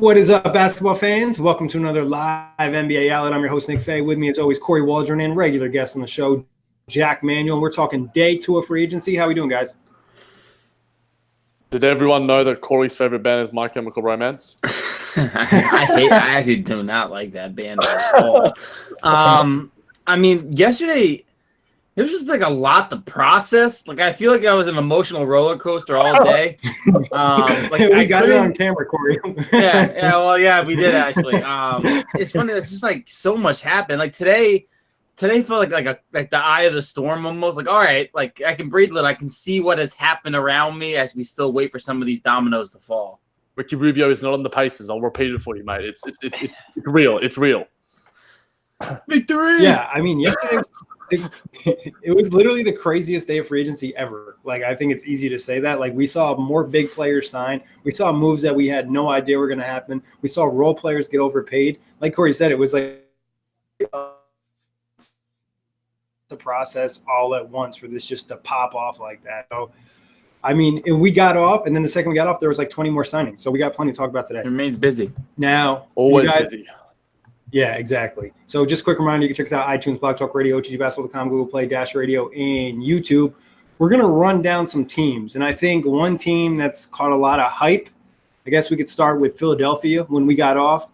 What is up, basketball fans? Welcome to another live NBA outlet. I'm your host, Nick Fay. With me, as always, Kory Waldron and regular guest on the show, Jack Manuel. And we're talking day 2 of free agency. How are we doing, guys? Did everyone know that Kory's favorite band is My Chemical Romance? I actually do not like that band at all. I mean, yesterday it was just like a lot to process. Like I feel like I was an emotional roller coaster all day. We got it on camera, Kory. yeah, we did actually. It's funny. It's just like so much happened. Like today felt like the eye of the storm almost. Like all right, like I can breathe a little. I can see what has happened around me as we still wait for some of these dominoes to fall. Ricky Rubio is not on the Pacers. I'll repeat it for you, mate. It's real. It's real. Victory. Yeah, I mean, yesterday it was literally the craziest day of free agency ever. Like, I think it's easy to say that. Like, we saw more big players sign. We saw moves that we had no idea were going to happen. We saw role players get overpaid. Like Kory said, it was like the process all at once for this just to pop off like that. So, I mean, and we got off, and then the second we got off, there was like 20 more signings. So we got plenty to talk about today. It remains busy. Now, always busy. Yeah, exactly. So just a quick reminder, you can check us out iTunes, Blog Talk Radio, OTGBasketball.com, Google Play, Dash Radio, and YouTube. We're going to run down some teams. And I think one team that's caught a lot of hype, I guess we could start with Philadelphia. When we got off,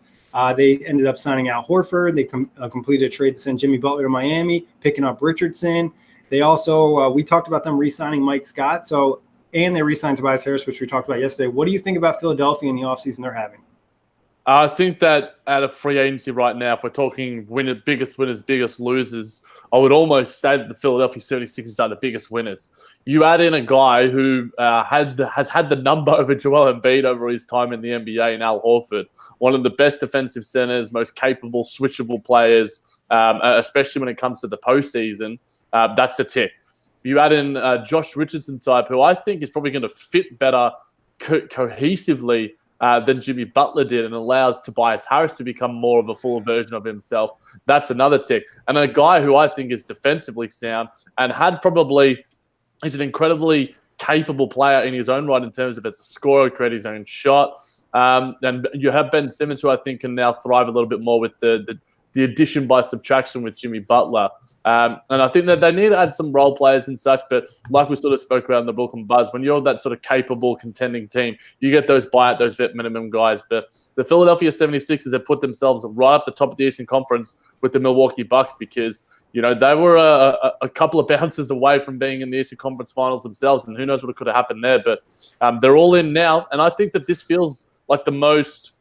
they ended up signing Al Horford. They completed a trade to send Jimmy Butler to Miami, picking up Richardson. They also, we talked about them re-signing Mike Scott. And they re-signed Tobias Harris, which we talked about yesterday. What do you think about Philadelphia in the offseason they're having? I think that out of free agency right now, if we're talking biggest winners, biggest losers, I would almost say that the Philadelphia 76ers are the biggest winners. You add in a guy who has had the number over Joel Embiid over his time in the NBA, and Al Horford, one of the best defensive centers, most capable, switchable players, especially when it comes to the postseason. That's a tick. You add in Josh Richardson type, who I think is probably going to fit better cohesively than Jimmy Butler did, and allows Tobias Harris to become more of a full version of himself. That's another tick. And a guy who I think is defensively sound and is an incredibly capable player in his own right in terms of as a scorer, create his own shot. And you have Ben Simmons, who I think can now thrive a little bit more with the addition by subtraction with Jimmy Butler. And I think that they need to add some role players and such, but like we sort of spoke about in the Brooklyn Buzz, when you're that sort of capable contending team, you get those buyout, those vet minimum guys. But the Philadelphia 76ers have put themselves right up the top of the Eastern Conference with the Milwaukee Bucks because, you know, they were a couple of bounces away from being in the Eastern Conference Finals themselves, and who knows what could have happened there. But they're all in now, and I think that this feels like the most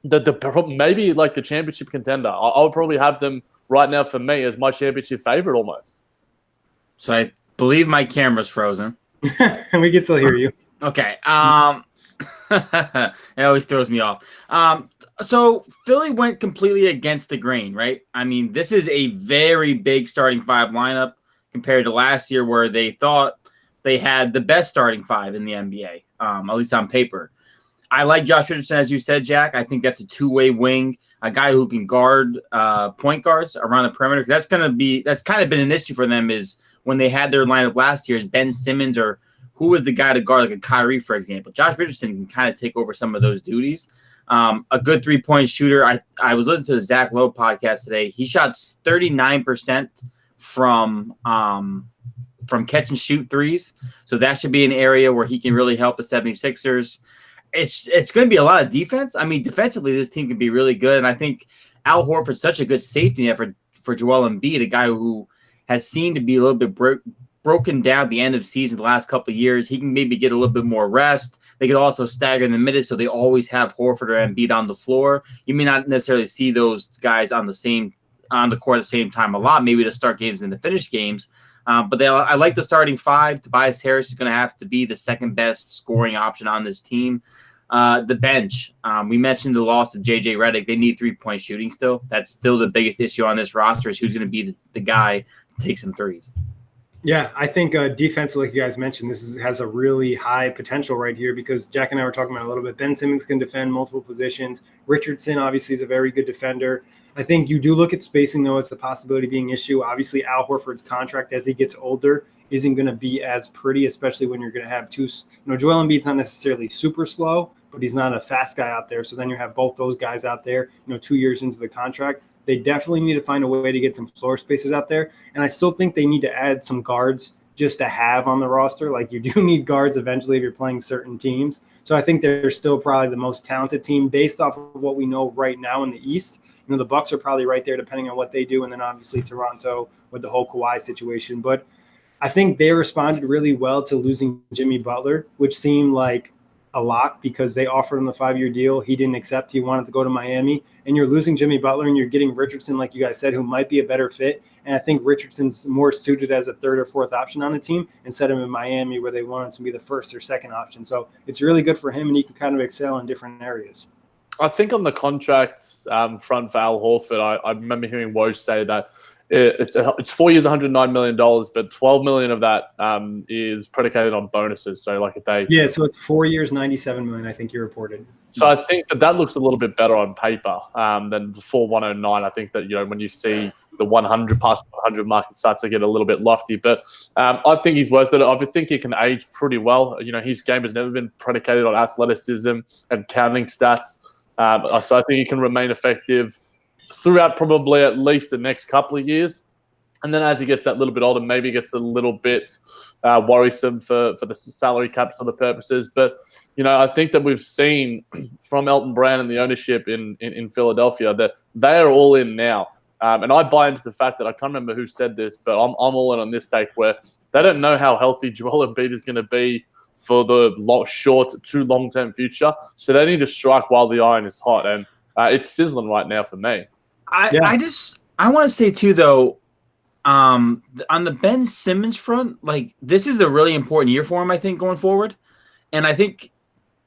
maybe like the championship contender. I would probably have them right now for me as my championship favorite almost. So I believe my camera's frozen. We can still hear you. Okay. It always throws me off. So Philly went completely against the grain, right? I mean, this is a very big starting five lineup compared to last year where they thought they had the best starting five in the NBA, at least on paper. I like Josh Richardson, as you said, Jack. I think that's a two-way wing, a guy who can guard point guards around the perimeter. That's kind of been an issue for them is when they had their lineup last year is Ben Simmons or who was the guy to guard like a Kyrie, for example. Josh Richardson can kind of take over some of those duties. A good three-point shooter. I was listening to the Zach Lowe podcast today. He shot 39% from catch and shoot threes. So that should be an area where he can really help the 76ers. It's going to be a lot of defense. I mean, defensively, this team can be really good. And I think Al Horford's such a good safety net for Joel Embiid, a guy who has seemed to be a little bit broken down at the end of season the last couple of years. He can maybe get a little bit more rest. They could also stagger in the minutes, so they always have Horford or Embiid on the floor. You may not necessarily see those guys on the court at the same time a lot, maybe to start games and to finish games. But I like the starting five. Tobias Harris is going to have to be the second best scoring option on this team. The bench, we mentioned the loss of J.J. Redick. They need three-point shooting still. That's still the biggest issue on this roster is who's going to be the guy to take some threes. Yeah, I think defense, like you guys mentioned, has a really high potential right here because Jack and I were talking about it a little bit. Ben Simmons can defend multiple positions. Richardson obviously is a very good defender. I think you do look at spacing, though, as the possibility being an issue. Obviously, Al Horford's contract as he gets older isn't going to be as pretty, especially when you're going to have two – Joel Embiid's not necessarily super slow, but he's not a fast guy out there. So then you have both those guys out there, 2 years into the contract. They definitely need to find a way to get some floor spacers out there. And I still think they need to add some guards just to have on the roster. Like, you do need guards eventually if you're playing certain teams. So I think they're still probably the most talented team based off of what we know right now in the East. The Bucks are probably right there depending on what they do. And then obviously Toronto with the whole Kawhi situation. But I think they responded really well to losing Jimmy Butler, which seemed like a lock because they offered him the 5-year deal. He didn't accept. He wanted to go to Miami. And you're losing Jimmy Butler and you're getting Richardson, like you guys said, who might be a better fit. And I think Richardson's more suited as a third or fourth option on the team instead of in Miami where they want him to be the first or second option. So it's really good for him and he can kind of excel in different areas. I think on the contract front for Al Horford, I remember hearing Woj say that it's 4 years, $109 million, but $12 million of that is predicated on bonuses. So like if they so it's 4 years, $97 million. I think you reported. So I think that looks a little bit better on paper than the 109. I think that when you see the 100 past 100 mark, it starts to get a little bit lofty. But I think he's worth it. I think he can age pretty well. His game has never been predicated on athleticism and counting stats. So I think he can remain effective throughout probably at least the next couple of years. And then as he gets that little bit older, maybe it gets a little bit worrisome for the salary cap sort of purposes. But, I think that we've seen from Elton Brand and the ownership in Philadelphia that they are all in now. And I buy into the fact that I can't remember who said this, but I'm all in on this take where they don't know how healthy Joel Embiid is going to be for the short to long-term future. So they need to strike while the iron is hot. And it's sizzling right now for me. I want to say too, though, on the Ben Simmons front, like this is a really important year for him, I think, going forward. And I think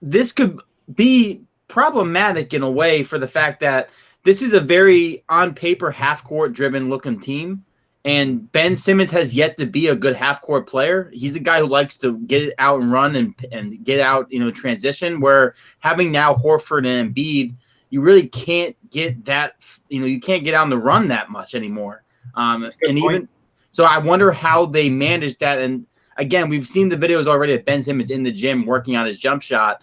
this could be problematic in a way for the fact that this is a very on paper half-court driven looking team. And Ben Simmons has yet to be a good half-court player. He's the guy who likes to get it out and run and get out, transition, where having now Horford and Embiid, you really can't get that, you can't get on the run that much anymore. So I wonder how they manage that. And again, we've seen the videos already of Ben Simmons in the gym working on his jump shot.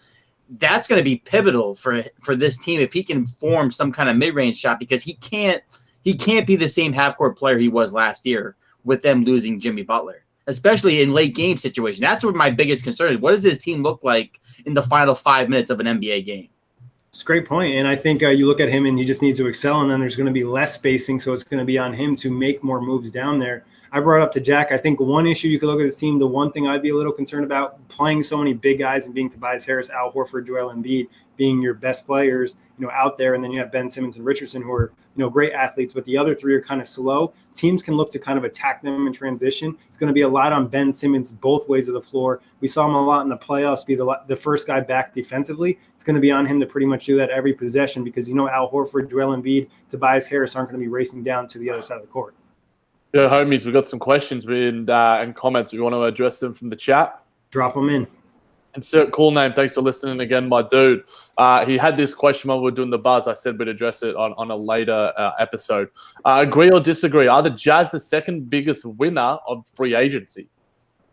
That's going to be pivotal for this team if he can form some kind of mid-range shot, because he can't be the same half-court player he was last year with them losing Jimmy Butler, especially in late game situations. That's what my biggest concern is. What does this team look like in the final 5 minutes of an NBA game? It's a great point. And I think you look at him and he just needs to excel, and then there's going to be less spacing. So it's going to be on him to make more moves down there. I brought up to Jack, I think one issue you could look at this team, the one thing I'd be a little concerned about, playing so many big guys and being Tobias Harris, Al Horford, Joel Embiid, being your best players, out there. And then you have Ben Simmons and Richardson who are, great athletes, but the other three are kind of slow. Teams can look to kind of attack them in transition. It's going to be a lot on Ben Simmons both ways of the floor. We saw him a lot in the playoffs be the first guy back defensively. It's going to be on him to pretty much do that every possession because, Al Horford, Joel Embiid, Tobias Harris aren't going to be racing down to the other side of the court. Yeah, homies, we've got some questions and comments. We want to address them from the chat. Drop them in. Insert cool name. Thanks for listening again, my dude. He had this question while we were doing the buzz. I said we'd address it on a later episode. Agree or disagree? Are the Jazz the second biggest winner of free agency?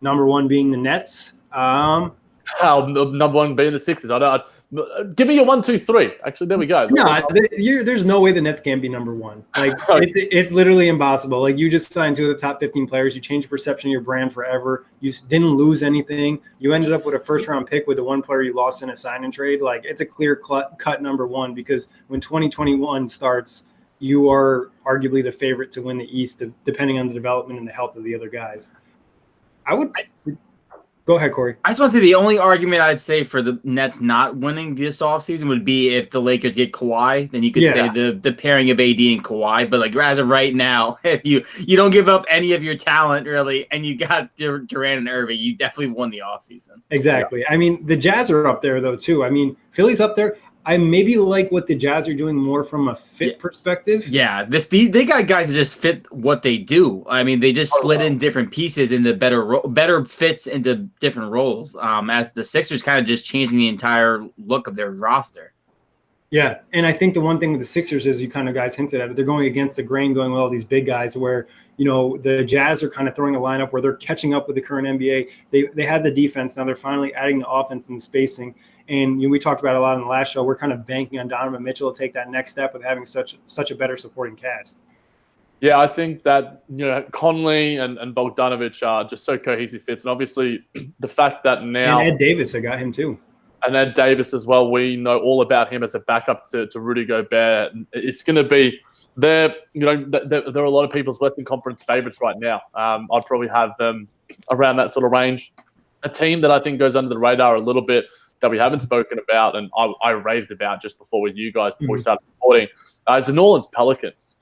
Number one being the Nets. Number one being the Sixers. Give me your 1, 2, 3. Actually, there we go. No, there's no way the Nets can be number one. Like it's literally impossible. Like you just signed two of the top 15 players. You changed the perception of your brand forever. You didn't lose anything. You ended up with a first-round pick with the one player you lost in a sign and trade. Like it's a clear cut number one because when 2021 starts, you are arguably the favorite to win the East, depending on the development and the health of the other guys. Go ahead, Kory. I just want to say the only argument I'd say for the Nets not winning this offseason would be if the Lakers get Kawhi, then you could say the pairing of AD and Kawhi. But like as of right now, if you don't give up any of your talent really, and you got Durant and Irving, you definitely won the offseason. Exactly. Yeah. I mean, the Jazz are up there though too. I mean, Philly's up there. I maybe like what the Jazz are doing more from a fit perspective. Yeah, they got guys that just fit what they do. I mean, they just slid in different pieces into better fits into different roles. As the Sixers kind of just changing the entire look of their roster. Yeah, and I think the one thing with the Sixers is, you kind of guys hinted at it, they're going against the grain, going with all these big guys where, the Jazz are kind of throwing a lineup where they're catching up with the current NBA. They had the defense. Now they're finally adding the offense and the spacing. And we talked about it a lot in the last show. We're kind of banking on Donovan Mitchell to take that next step with having such a better supporting cast. Yeah, I think that Conley and Bogdanovic are just so cohesive fits, and obviously the fact that now And Ed Davis, I got him too. And Ed Davis as well. We know all about him as a backup to Rudy Gobert. It's going to be there. There are a lot of people's Western Conference favorites right now. I'd probably have them around that sort of range. A team that I think goes under the radar a little bit that we haven't spoken about, and I raved about just before with you guys before we started recording, is the New Orleans Pelicans.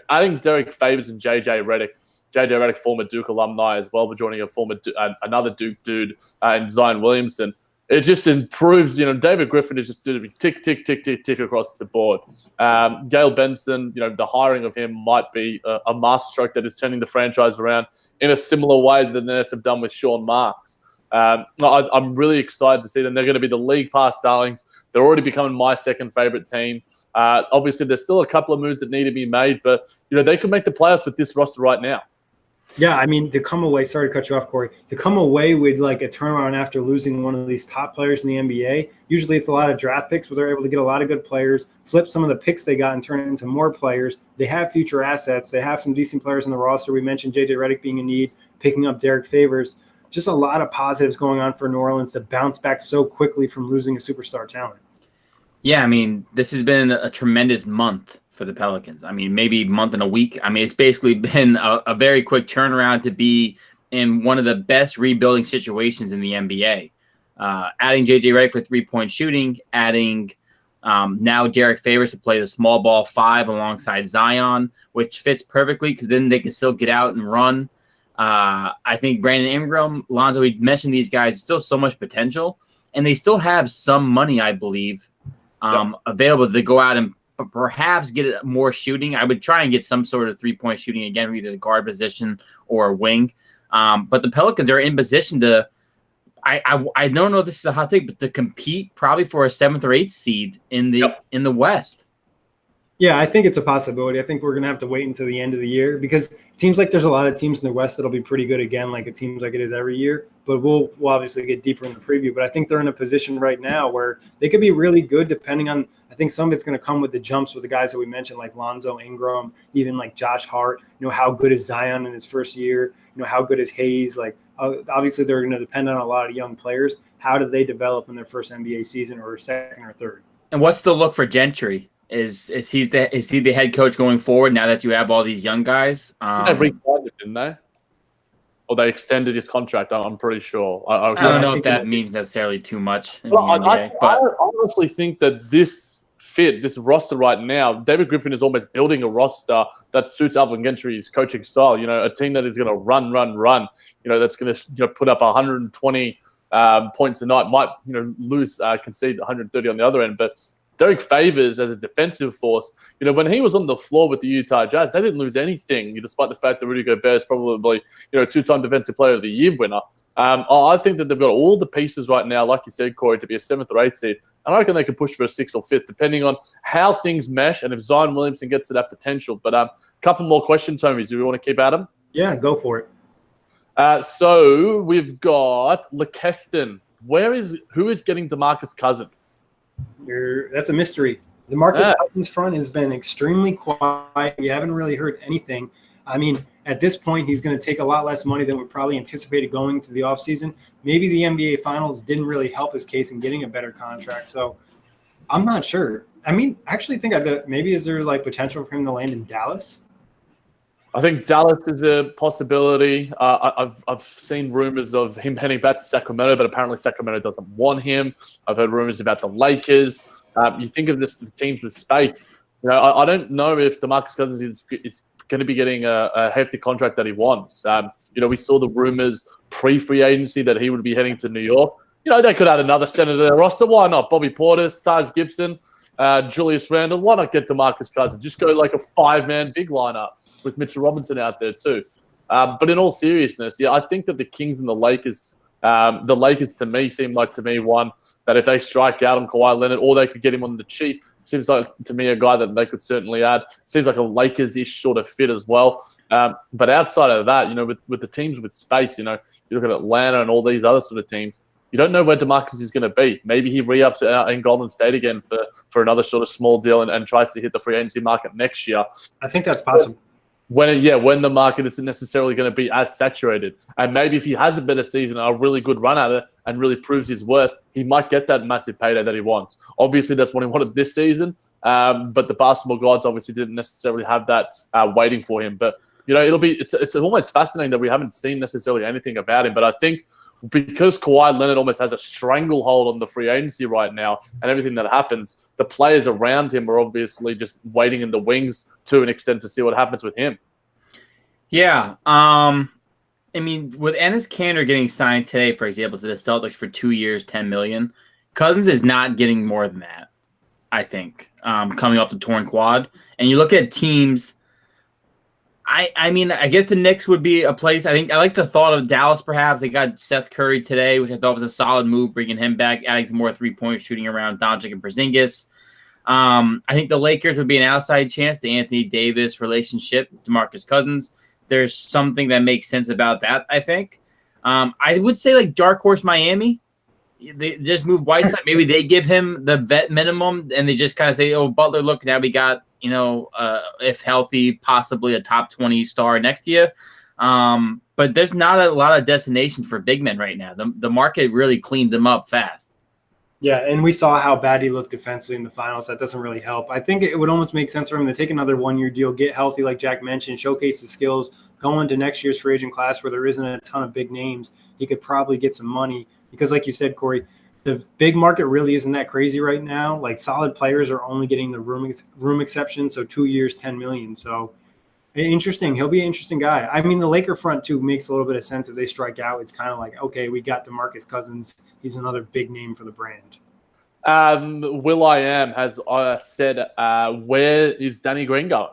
Adding Derek Favors and JJ Redick, former Duke alumni as well, but joining another Duke dude in Zion Williamson. It just improves. David Griffin is just doing tick, tick, tick, tick, tick across the board. Gail Benson, the hiring of him might be a masterstroke that is turning the franchise around in a similar way that the Nets have done with Sean Marks. I'm really excited to see them. They're going to be the league pass darlings. They're already becoming my second favorite team. Obviously, there's still a couple of moves that need to be made, but they could make the playoffs with this roster right now. Yeah, I mean, to come away, sorry to cut you off, Kory, to come away with like a turnaround after losing one of these top players in the NBA, usually it's a lot of draft picks, but they're able to get a lot of good players, flip some of the picks they got and turn it into more players. They have future assets. They have some decent players in the roster. We mentioned JJ Redick being in need, picking up Derek Favors. Just a lot of positives going on for New Orleans to bounce back so quickly from losing a superstar talent. Yeah, I mean, this has been a tremendous month for the Pelicans. I mean, maybe month and a week. I mean, it's basically been a very quick turnaround to be in one of the best rebuilding situations in the NBA. Adding JJ Redick for three-point shooting, adding now Derek Favors to play the small ball 5 alongside Zion, which fits perfectly because then they can still get out and run. I think Brandon Ingram, Lonzo, we mentioned these guys, still so much potential, and they still have some money, I believe, available to go out and perhaps get more shooting. I would try and get some sort of three-point shooting again, either the guard position or a wing. But the Pelicans are in position to, I don't know if this is a hot take, but to compete probably for a 7th or 8th seed in the West. Yeah, I think it's a possibility. I think we're going to have to wait until the end of the year because it seems like there's a lot of teams in the West that'll be pretty good again, like it seems like it is every year. But we'll obviously get deeper in the preview. But I think they're in a position right now where they could be really good depending on – I think some of it's going to come with the jumps with the guys that we mentioned, like Lonzo, Ingram, even like Josh Hart. How good is Zion in his first year? How good is Hayes? Like obviously they're going to depend on a lot of young players. How do they develop in their first NBA season or second or third? And what's the look for Gentry? Is he the head coach going forward now that you have all these young guys? They re-signed him, didn't they? Or they extended his contract, I'm pretty sure. I don't know if that means necessarily too much in the NBA. I honestly think that this roster right now, David Griffin is almost building a roster that suits Alvin Gentry's coaching style. A team that is going to run. That's going to put up 120 points a night. Might lose, concede 130 on the other end, but Derek Favors as a defensive force, when he was on the floor with the Utah Jazz, they didn't lose anything, despite the fact that Rudy Gobert is probably, 2-time Defensive Player of the Year winner. I think that they've got all the pieces right now, like you said, Kory, to be a 7th or 8th seed. And I reckon they can push for a 6th or 5th, depending on how things mesh and if Zion Williamson gets to that potential. But a couple more questions, homies. Do we want to keep at them? Yeah, go for it. So we've got LeKeston. Who is getting DeMarcus Cousins? That's a mystery. The DeMarcus Cousins front has been extremely quiet. We haven't really heard anything. I mean, at this point, he's going to take a lot less money than we probably anticipated going to the offseason. Maybe the NBA Finals didn't really help his case in getting a better contract. So I'm not sure. I mean, I actually think maybe is there like potential for him to land in Dallas? I think Dallas is a possibility. I've seen rumors of him heading back to Sacramento, but apparently Sacramento doesn't want him. I've heard rumors about the Lakers. You think of the teams with space. I don't know if DeMarcus Cousins is going to be getting a hefty contract that he wants. We saw the rumors pre-free agency that he would be heading to New York. They could add another center to their roster. Why not? Bobby Portis, Taj Gibson, Julius Randle. Why not get DeMarcus Cousins? Just go like a 5-man big lineup with Mitchell Robinson out there too. But in all seriousness, I think that the Kings and the Lakers to me seem like one that if they strike out on Kawhi Leonard or they could get him on the cheap, seems like to me a guy that they could certainly add. Seems like a Lakers-ish sort of fit as well. But outside of that, with the teams with space, you look at Atlanta and all these other sort of teams. You don't know where DeMarcus is going to be. Maybe he re-ups in Golden State again for another sort of small deal and tries to hit the free agency market next year. I think that's possible. When the market isn't necessarily going to be as saturated. And maybe if he has a better season, a really good run at it, and really proves his worth, he might get that massive payday that he wants. Obviously, that's what he wanted this season, but the basketball gods obviously didn't necessarily have that waiting for him. But, it's almost fascinating that we haven't seen necessarily anything about him. But I think because Kawhi Leonard almost has a stranglehold on the free agency right now and everything that happens, the players around him are obviously just waiting in the wings to an extent to see what happens with him. Yeah. With Enes Kanter getting signed today, for example, to the Celtics for 2 years, $10 million, Cousins is not getting more than that, I think, coming off the torn quad. And you look at teams, I guess the Knicks would be a place. I like the thought of Dallas, perhaps. They got Seth Curry today, which I thought was a solid move, bringing him back, adding some more three-point shooting around Doncic and Porzingis. I think the Lakers would be an outside chance. The Anthony Davis relationship, DeMarcus Cousins. There's something that makes sense about that, I think. I would say like dark horse Miami. They just move Whiteside. Maybe they give him the vet minimum and they just kind of say, oh, Butler, look, now we got, if healthy, possibly a top 20 star next year. But there's not a lot of destination for big men right now. The market really cleaned them up fast. Yeah, and we saw how bad he looked defensively in the finals. That doesn't really help. I think it would almost make sense for him to take another one-year deal, get healthy like Jack mentioned, showcase his skills, go into next year's free agent class where there isn't a ton of big names. He could probably get some money because, like you said, Kory, the big market really isn't that crazy right now. Like solid players are only getting the room exception, so 2 years, $10 million. So interesting. He'll be an interesting guy. I mean, the Laker front, too, makes a little bit of sense. If they strike out, it's kind of like, okay, we got DeMarcus Cousins. He's another big name for the brand. Will.i.am has said, where is Danny Green going?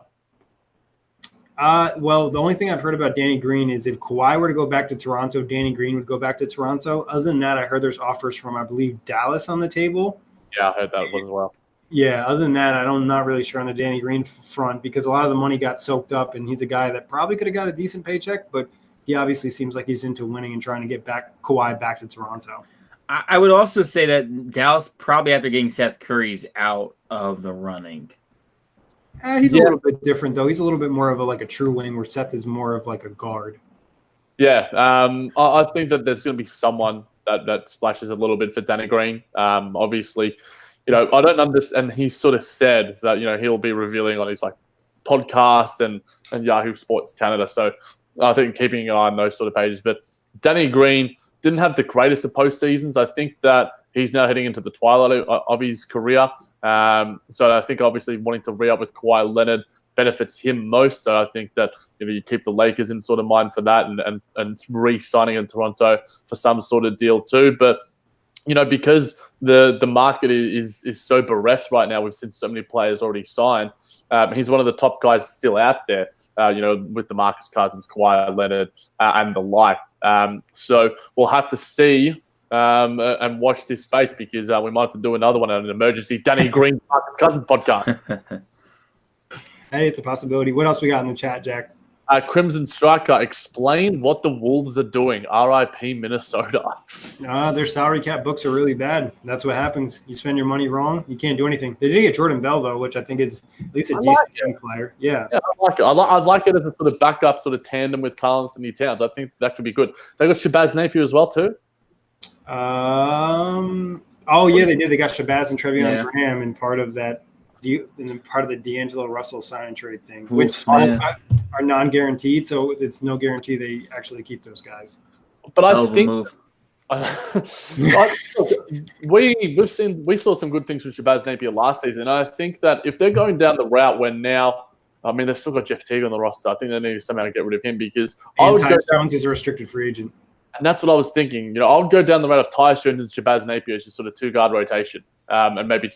Well, the only thing I've heard about Danny Green is if Kawhi were to go back to Toronto, Danny Green would go back to Toronto. Other than that, I heard there's offers from, I believe, Dallas on the table. Yeah, I heard that one as well. Yeah, other than that, I'm not really sure on the Danny Green front because a lot of the money got soaked up, and he's a guy that probably could have got a decent paycheck, but he obviously seems like he's into winning and trying to get Kawhi back to Toronto. I would also say that Dallas probably after getting Seth Curry's out of the running. He's a little bit different, though. He's a little bit more of a true wing where Seth is more of like a guard. Yeah, I think that there's going to be someone that splashes a little bit for Danny Green. Obviously, I don't understand. And he sort of said that, he'll be revealing on his podcast and Yahoo Sports Canada. So I think keeping an eye on those sort of pages. But Danny Green didn't have the greatest of postseasons. I think that he's now heading into the twilight of his career. So I think obviously wanting to re-up with Kawhi Leonard benefits him most. So I think that you keep the Lakers in sort of mind for that and re-signing in Toronto for some sort of deal too. But because the market is so bereft right now, we've seen so many players already sign. He's one of the top guys still out there. With the DeMarcus Cousins, Kawhi Leonard, and the like. So we'll have to see and watch this space because we might have to do another one on an emergency Danny Green DeMarcus Cousins podcast. Hey, it's a possibility. What else we got in the chat, Jack? Crimson Striker, explain what the Wolves are doing. RIP Minnesota. Their salary cap books are really bad. That's what happens. You spend your money wrong, you can't do anything. They did get Jordan Bell, though, which I think is at least a decent young player. Yeah, I like it. I'd like it as a sort of backup, sort of tandem with Karl Anthony Towns. I think that could be good. They got Shabazz Napier as well, too. Oh, yeah, they did. They got Shabazz and Trevion Graham and part of that. Part of the D'Angelo Russell sign and trade thing, which are non-guaranteed, so it's no guarantee they actually keep those guys. But I think we saw some good things from Shabazz Napier last season. And I think that if they're going down the route where now, they've still got Jeff Teague on the roster. I think they need to somehow get rid of him because Tyus Jones is a restricted free agent. And that's what I was thinking. I would go down the route of Tyus Jones and Shabazz Napier as just sort of two-guard rotation. and maybe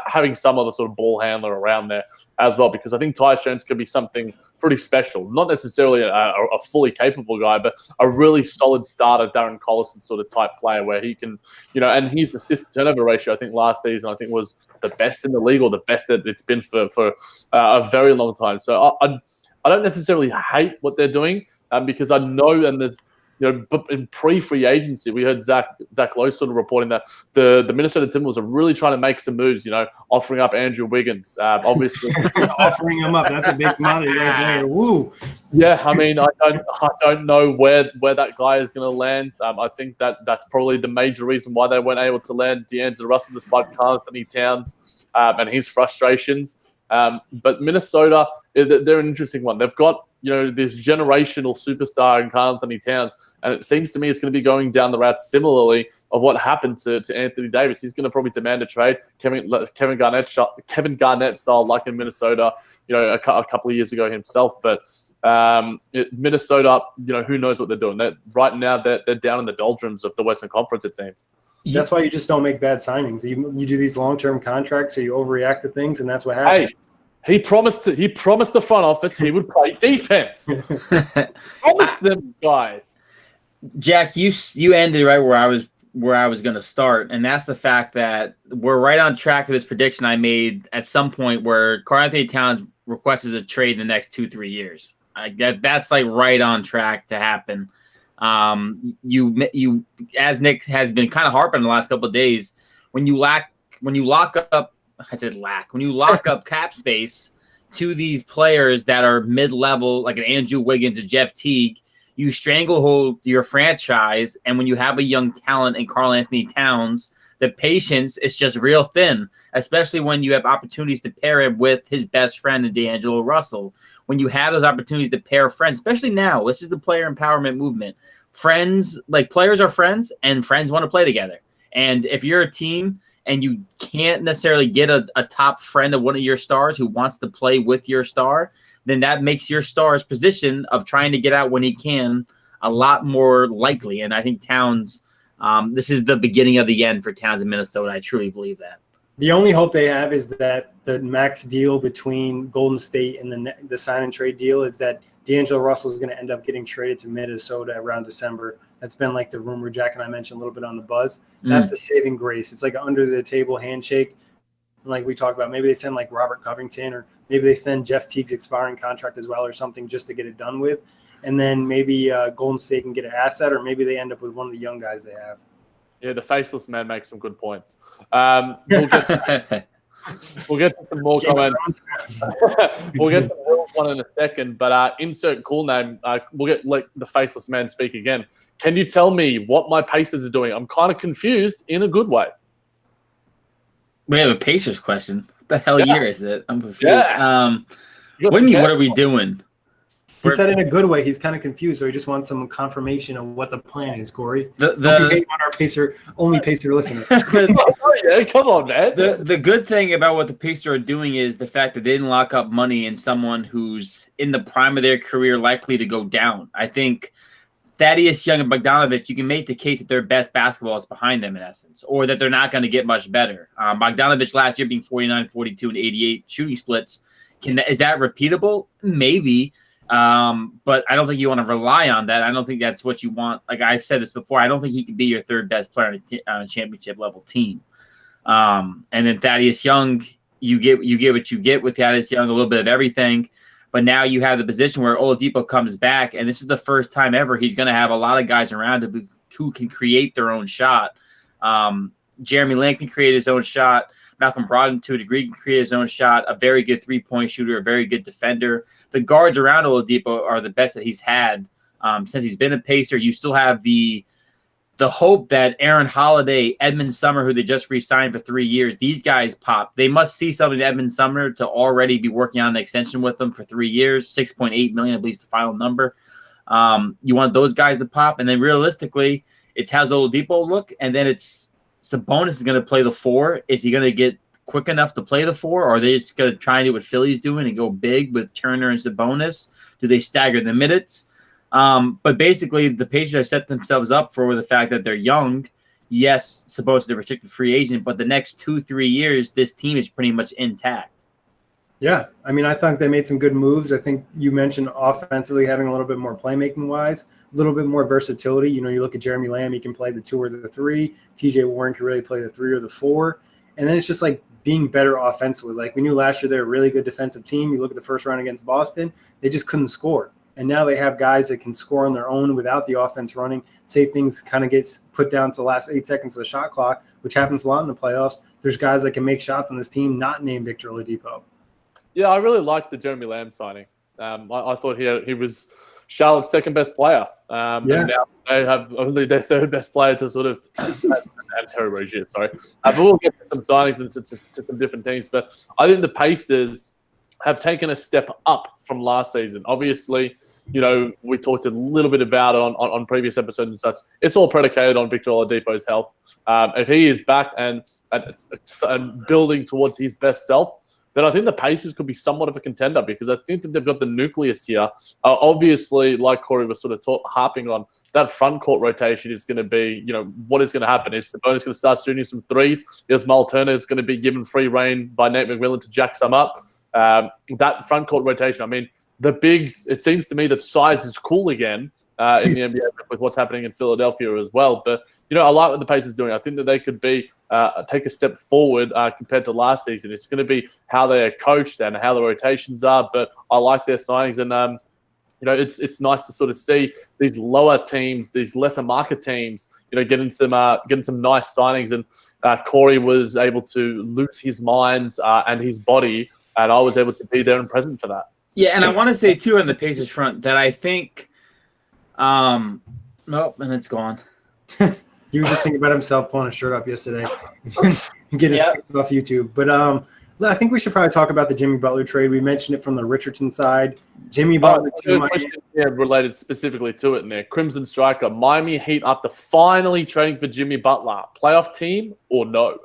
having some other sort of ball handler around there as well, because I think Tyus Jones could be something pretty special. Not necessarily a fully capable guy, but a really solid starter, Darren Collison sort of type player where he can, and his assist turnover ratio, I think last season, I think was the best in the league, or the best that it's been for a very long time. So I don't necessarily hate what they're doing, because I know, and there's, but in pre-free agency, we heard Zach Lowe sort of reporting that the Minnesota Timberwolves are really trying to make some moves, offering up Andrew Wiggins, obviously. Offering him up, that's a big commodity right there. Woo. Yeah, I mean, I don't know where that guy is going to land. I think that's probably the major reason why they weren't able to land D'Angelo Russell despite Karl Anthony Towns and his frustrations. But Minnesota, they're an interesting one. They've got this generational superstar in Karl Anthony Towns, and it seems to me it's going to be going down the route similarly of what happened to Anthony Davis. He's going to probably demand a trade, Kevin Garnett style, like in Minnesota, a couple of years ago himself. But Minnesota, who knows what they're doing? Right now, they're down in the doldrums of the Western Conference, it seems. That's why you just don't make bad signings. You do these long-term contracts, so you overreact to things, and that's what happens. Hey, he promised the front office he would play defense. Promised them, guys. Jack, you ended right where I was going to start, and that's the fact that we're right on track with this prediction I made at some point where Karl Anthony Towns requests a trade in the next 2-3 years. That's like right on track to happen. You as Nick has been kind of harping the last couple of days, when you lock up cap space to these players that are mid-level, like an Andrew Wiggins, a Jeff Teague, you stranglehold your franchise. And when you have a young talent in Karl Anthony Towns, the patience is just real thin, especially when you have opportunities to pair him with his best friend in D'Angelo Russell. When you have those opportunities to pair friends, especially now, this is the player empowerment movement. Players are friends, and friends want to play together. And if you're a team and you can't necessarily get a top friend of one of your stars who wants to play with your star, then that makes your star's position of trying to get out when he can a lot more likely. And I think Towns, this is the beginning of the end for Towns in Minnesota. I truly believe that. The only hope they have is that the max deal between Golden State and the sign and trade deal is that D'Angelo Russell is going to end up getting traded to Minnesota around December. That's been like the rumor Jack and I mentioned a little bit on the buzz. That's a saving grace. It's like an under the table handshake. Like we talked about, maybe they send like Robert Covington, or maybe they send Jeff Teague's expiring contract as well, or something, just to get it done with. And then maybe Golden State can get an asset, or maybe they end up with one of the young guys they have. Yeah, the faceless man makes some good points. We'll get to some more comments. We'll get to the one in a second, but insert cool name. We'll let the faceless man speak again. Can you tell me what my Pacers are doing? I'm kind of confused in a good way. We have a Pacers question. What the hell year is it? I'm confused. Yeah. What do you mean, what are we doing? He said in a good way. He's kind of confused, so he just wants some confirmation of what the plan is, Kory. Don't be hating on our only Pacer listener. Yeah, come on, man. The good thing about what the Pacers are doing is the fact that they didn't lock up money in someone who's in the prime of their career, likely to go down. I think Thaddeus Young and Bogdanovich, you can make the case that their best basketball is behind them in essence, or that they're not going to get much better. Bogdanovich last year being 49, 42, and 88 shooting splits. Is that repeatable? Maybe. But I don't think you want to rely on that. I don't think that's what you want. Like I've said this before, I don't think he can be your third best player on a championship level team. And then Thaddeus Young, you get what you get with Thaddeus Young, a little bit of everything. But now you have the position where Oladipo comes back, and this is the first time ever he's going to have a lot of guys around him who can create their own shot. Jeremy Lin can create his own shot. Malcolm Brogdon, to a degree, can create his own shot. A very good three-point shooter, a very good defender. The guards around Oladipo are the best that he's had since he's been a Pacer. You still have the hope that Aaron Holiday, Edmund Sumner, who they just re-signed for 3 years, these guys pop. They must see something in Edmund Sumner to already be working on an extension with them for 3 years. $6.8 million, I believe, is the final number. You want those guys to pop, and then realistically, it's how's Oladipo look, and then it's Sabonis is going to play the 4. Is he going to get quick enough to play the 4, or are they just going to try and do what Philly's doing and go big with Turner and Sabonis? Do they stagger the minutes? But basically, the Pacers have set themselves up for the fact that they're young. yes, supposed to restricted free agent, but the next 2-3 years, this team is pretty much intact. Yeah, I mean, I think they made some good moves. I think you mentioned offensively having a little bit more playmaking wise, a little bit more versatility. You know, you look at Jeremy Lamb, he can play the 2 or the 3. TJ Warren can really play the 3 or the 4. And then it's just like being better offensively. Like we knew last year they're a really good defensive team. You look at the first round against Boston, they just couldn't score. And now they have guys that can score on their own without the offense running. Say things kind of gets put down to the last 8 seconds of the shot clock, which happens a lot in the playoffs. There's guys that can make shots on this team, not named Victor Oladipo. Yeah, I really liked the Jeremy Lamb signing. I thought he was Charlotte's second best player. And now they have only their third best player to sort of and Terry Rozier, sorry. But we'll get to some signings and to some different teams. But I think the Pacers have taken a step up from last season. Obviously, you know, we talked a little bit about it on previous episodes and such. It's all predicated on Victor Oladipo's health. If he is back and building towards his best self, then I think the Pacers could be somewhat of a contender because I think that they've got the nucleus here. Obviously, like Kory was sort of harping on, that front court rotation is going to be, you know, what is going to happen is Sabonis going to start shooting some threes. Is Miles Turner is going to be given free reign by Nate McMillan to jack some up. That front court rotation, I mean, it seems to me that size is cool again in the NBA with what's happening in Philadelphia as well. But, you know, I like what the Pacers are doing. I think that they could be take a step forward compared to last season. It's going to be how they are coached and how the rotations are. But I like their signings. And, you know, it's nice to sort of see these lower teams, these lesser market teams, you know, getting some nice signings. And Kory was able to lose his mind and his body. And I was able to be there and present for that. Yeah, and I want to say, too, on the Pacers front that I think nope, and it's gone. He was just thinking about himself pulling a shirt up yesterday and getting it off YouTube. But I think we should probably talk about the Jimmy Butler trade. We mentioned it from the Richardson side. Jimmy Butler. Related specifically to it in there. Crimson Striker, Miami Heat after finally trading for Jimmy Butler. Playoff team or no?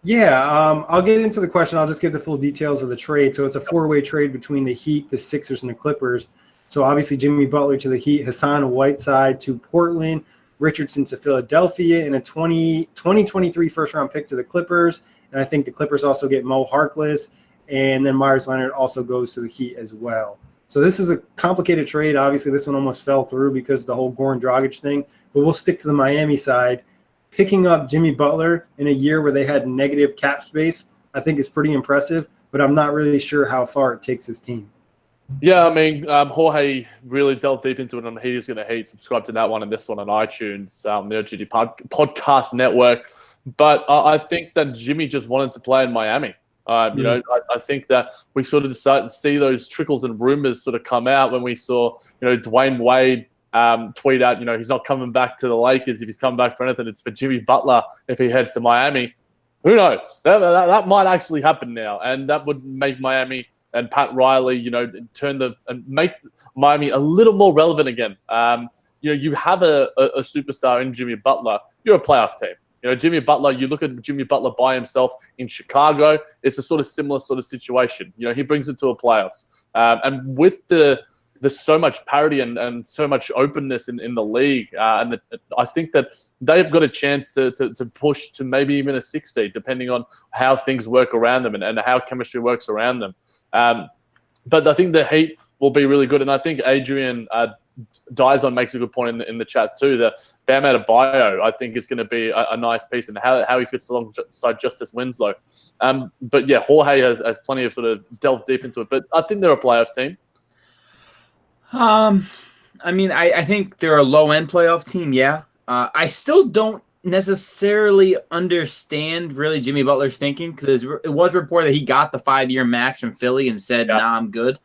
Yeah, I'll get into the question. I'll just give the full details of the trade. So it's a 4-way trade between the Heat, the Sixers, and the Clippers. So obviously Jimmy Butler to the Heat, Hassan Whiteside to Portland, Richardson to Philadelphia, and a 2023 first-round pick to the Clippers. And I think the Clippers also get Mo Harkless, and then Myers Leonard also goes to the Heat as well. So this is a complicated trade. Obviously, this one almost fell through because of the whole Goran Dragic thing. But we'll stick to the Miami side. Picking up Jimmy Butler in a year where they had negative cap space, I think is pretty impressive. But I'm not really sure how far it takes his team. Yeah, I mean, Jorge really delved deep into it on Heat is Going to Hate. Subscribe to that one and this one on iTunes, the OGD Podcast Network. But I think that Jimmy just wanted to play in Miami. You know, I think that we sort of decided to see those trickles and rumors sort of come out when we saw, you know, Dwayne Wade tweet out, you know, he's not coming back to the Lakers. If he's coming back for anything, it's for Jimmy Butler if he heads to Miami. Who knows? That might actually happen now. And that would make Miami and Pat Riley, you know, and make Miami a little more relevant again. You know, you have a superstar in Jimmy Butler. You're a playoff team. You know, Jimmy Butler, you look at Jimmy Butler by himself in Chicago, it's a sort of similar sort of situation. You know, he brings it to a playoffs. And with the so much parity and so much openness in the league, I think that they've got a chance to push to maybe even a 6 seed, depending on how things work around them and how chemistry works around them. But I think the Heat will be really good. And I think Adrian Dizon makes a good point in the chat too, that Bam Adebayo, I think, is going to be a nice piece and how he fits alongside Justice Winslow. But yeah, Jorge has plenty of sort of delved deep into it. But I think they're a playoff team. I mean, I think they're a low-end playoff team, yeah. I still don't necessarily understand really Jimmy Butler's thinking because it was reported that he got the 5-year max from Philly and said, nah, I'm good.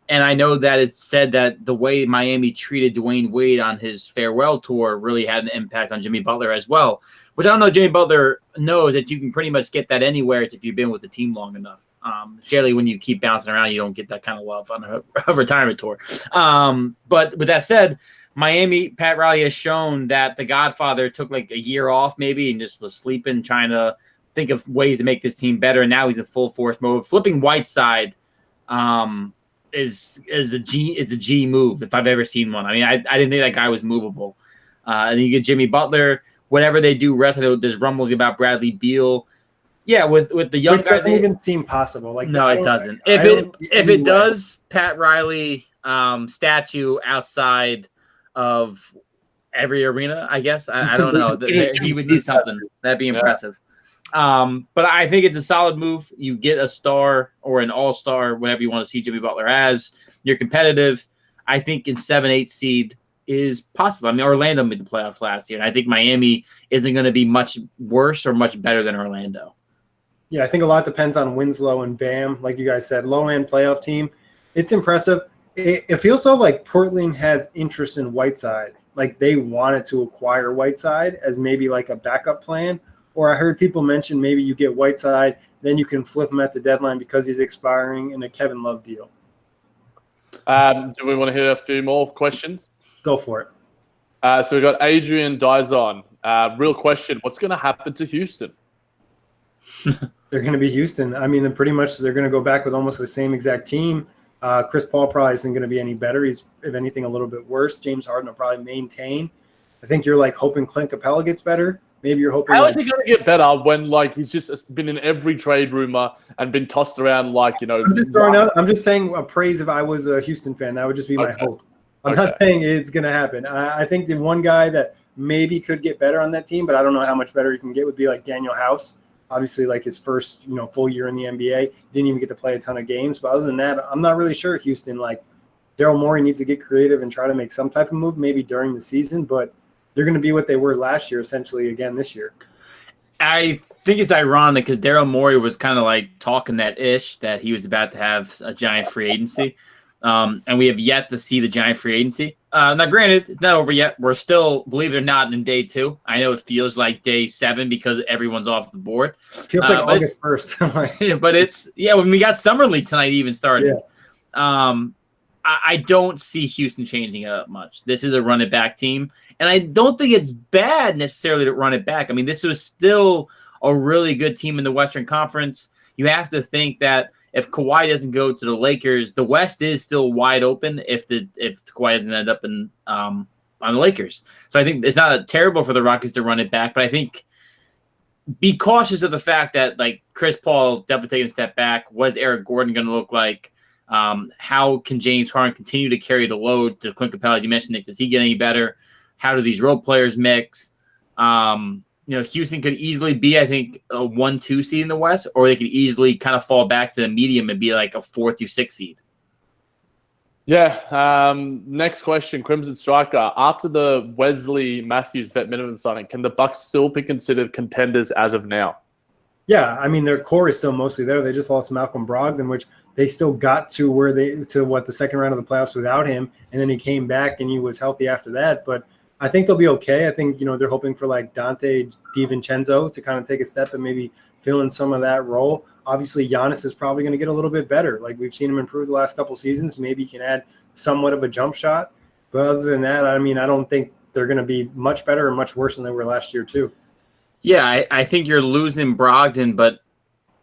And I know that it's said that the way Miami treated Dwayne Wade on his farewell tour really had an impact on Jimmy Butler as well, which I don't know Jimmy Butler knows that you can pretty much get that anywhere if you've been with the team long enough. Generally, when you keep bouncing around, you don't get that kind of love on a retirement tour. But with that said, Miami, Pat Riley has shown that the Godfather took like a year off maybe and just was sleeping, trying to think of ways to make this team better. And now he's in full force mode. Flipping Whiteside is a G move if I've ever seen one. I mean, I didn't think that guy was movable. And you get Jimmy Butler whatever they do, rest. I know there's rumbles about Bradley Beal. Yeah, with the young Which guys, doesn't even seem possible. Like, no, it doesn't. I If don't see if any it way. does, Pat Riley statue outside of every arena, I guess. I don't know. He would need something. That'd be impressive. But I think it's a solid move. You get a star or an all-star, whatever you want to see Jimmy Butler as. You're competitive. I think in 7-8 seed is possible. I mean, Orlando made the playoffs last year, and I think Miami isn't going to be much worse or much better than Orlando. Yeah, I think a lot depends on Winslow and Bam. Like you guys said, low-end playoff team. It's impressive. It feels so like Portland has interest in Whiteside. Like they wanted to acquire Whiteside as maybe like a backup plan. Or I heard people mention maybe you get Whiteside, then you can flip him at the deadline because he's expiring in a Kevin Love deal. Do we want to hear a few more questions? Go for it. So we've got Adrian Dizon. Real question, what's going to happen to Houston? They're going to be Houston. I mean, pretty much they're going to go back with almost the same exact team. Chris Paul probably isn't going to be any better. He's, if anything, a little bit worse. James Harden will probably maintain. I think you're like hoping Clint Capella gets better. Maybe you're hoping. How is he going to get better when like he's just been in every trade rumor and been tossed around like, you know? I'm just throwing out. I'm just saying a praise if I was a Houston fan. That would just be my hope. I'm not saying it's going to happen. I think the one guy that maybe could get better on that team, but I don't know how much better he can get, would be like Daniel House. Obviously, like his first, full year in the NBA, didn't even get to play a ton of games. But other than that, I'm not really sure. Houston, like Daryl Morey, needs to get creative and try to make some type of move, maybe during the season. But they're going to be what they were last year, essentially, again this year. I think it's ironic because Daryl Morey was kind of like talking that he was about to have a giant free agency. And we have yet to see the giant free agency. Now, granted, it's not over yet. We're still, believe it or not, in day 2. I know it feels like day 7 because everyone's off the board. Feels like August 1st. But it's, when we got Summer League tonight even started. Yeah. I don't see Houston changing it up much. This is a run it back team. And I don't think it's bad necessarily to run it back. I mean, this was still a really good team in the Western Conference. You have to think that if Kawhi doesn't go to the Lakers, the West is still wide open if Kawhi doesn't end up on the Lakers. So I think it's not terrible for the Rockets to run it back, but I think be cautious of the fact that like Chris Paul definitely taking a step back. What is Eric Gordon going to look like? How can James Harden continue to carry the load to Clint Capella? As you mentioned, Nick, does he get any better? How do these role players mix? Houston could easily be, I think, a 1-2 seed in the West, or they could easily kind of fall back to the medium and be like a 4 through 6 seed. Yeah. Next question, Crimson Striker. After the Wesley Matthews vet minimum signing, can the Bucks still be considered contenders as of now? Yeah, I mean their core is still mostly there. They just lost Malcolm Brogdon, which they still got to the second round of the playoffs without him, and then he came back and he was healthy after that. But I think they'll be okay. I think they're hoping for like Dante DiVincenzo to kind of take a step and maybe fill in some of that role. Obviously, Giannis is probably going to get a little bit better. Like we've seen him improve the last couple seasons. Maybe he can add somewhat of a jump shot. But other than that, I mean, I don't think they're going to be much better or much worse than they were last year too. Yeah, I think you're losing Brogdon, but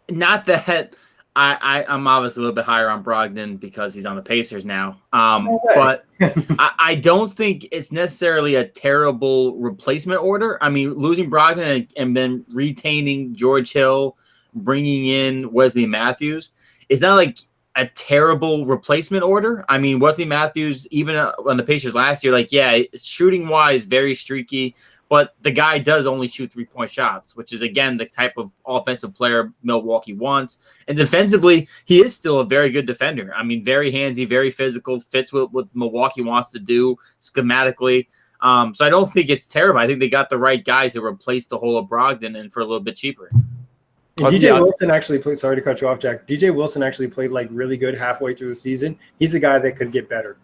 not that I'm obviously a little bit higher on Brogdon because he's on the Pacers now. But I don't think it's necessarily a terrible replacement order. I mean, losing Brogdon and then retaining George Hill, bringing in Wesley Matthews, it's not like a terrible replacement order. I mean, Wesley Matthews, even on the Pacers last year, shooting-wise, very streaky. But the guy does only shoot 3-point shots, which is, again, the type of offensive player Milwaukee wants. And defensively, he is still a very good defender. I mean, very handsy, very physical, fits with what Milwaukee wants to do schematically. So I don't think it's terrible. I think they got the right guys to replace the whole of Brogdon and for a little bit cheaper. And DJ Wilson actually played – sorry to cut you off, Jack. DJ Wilson actually played, like, really good halfway through the season. He's a guy that could get better.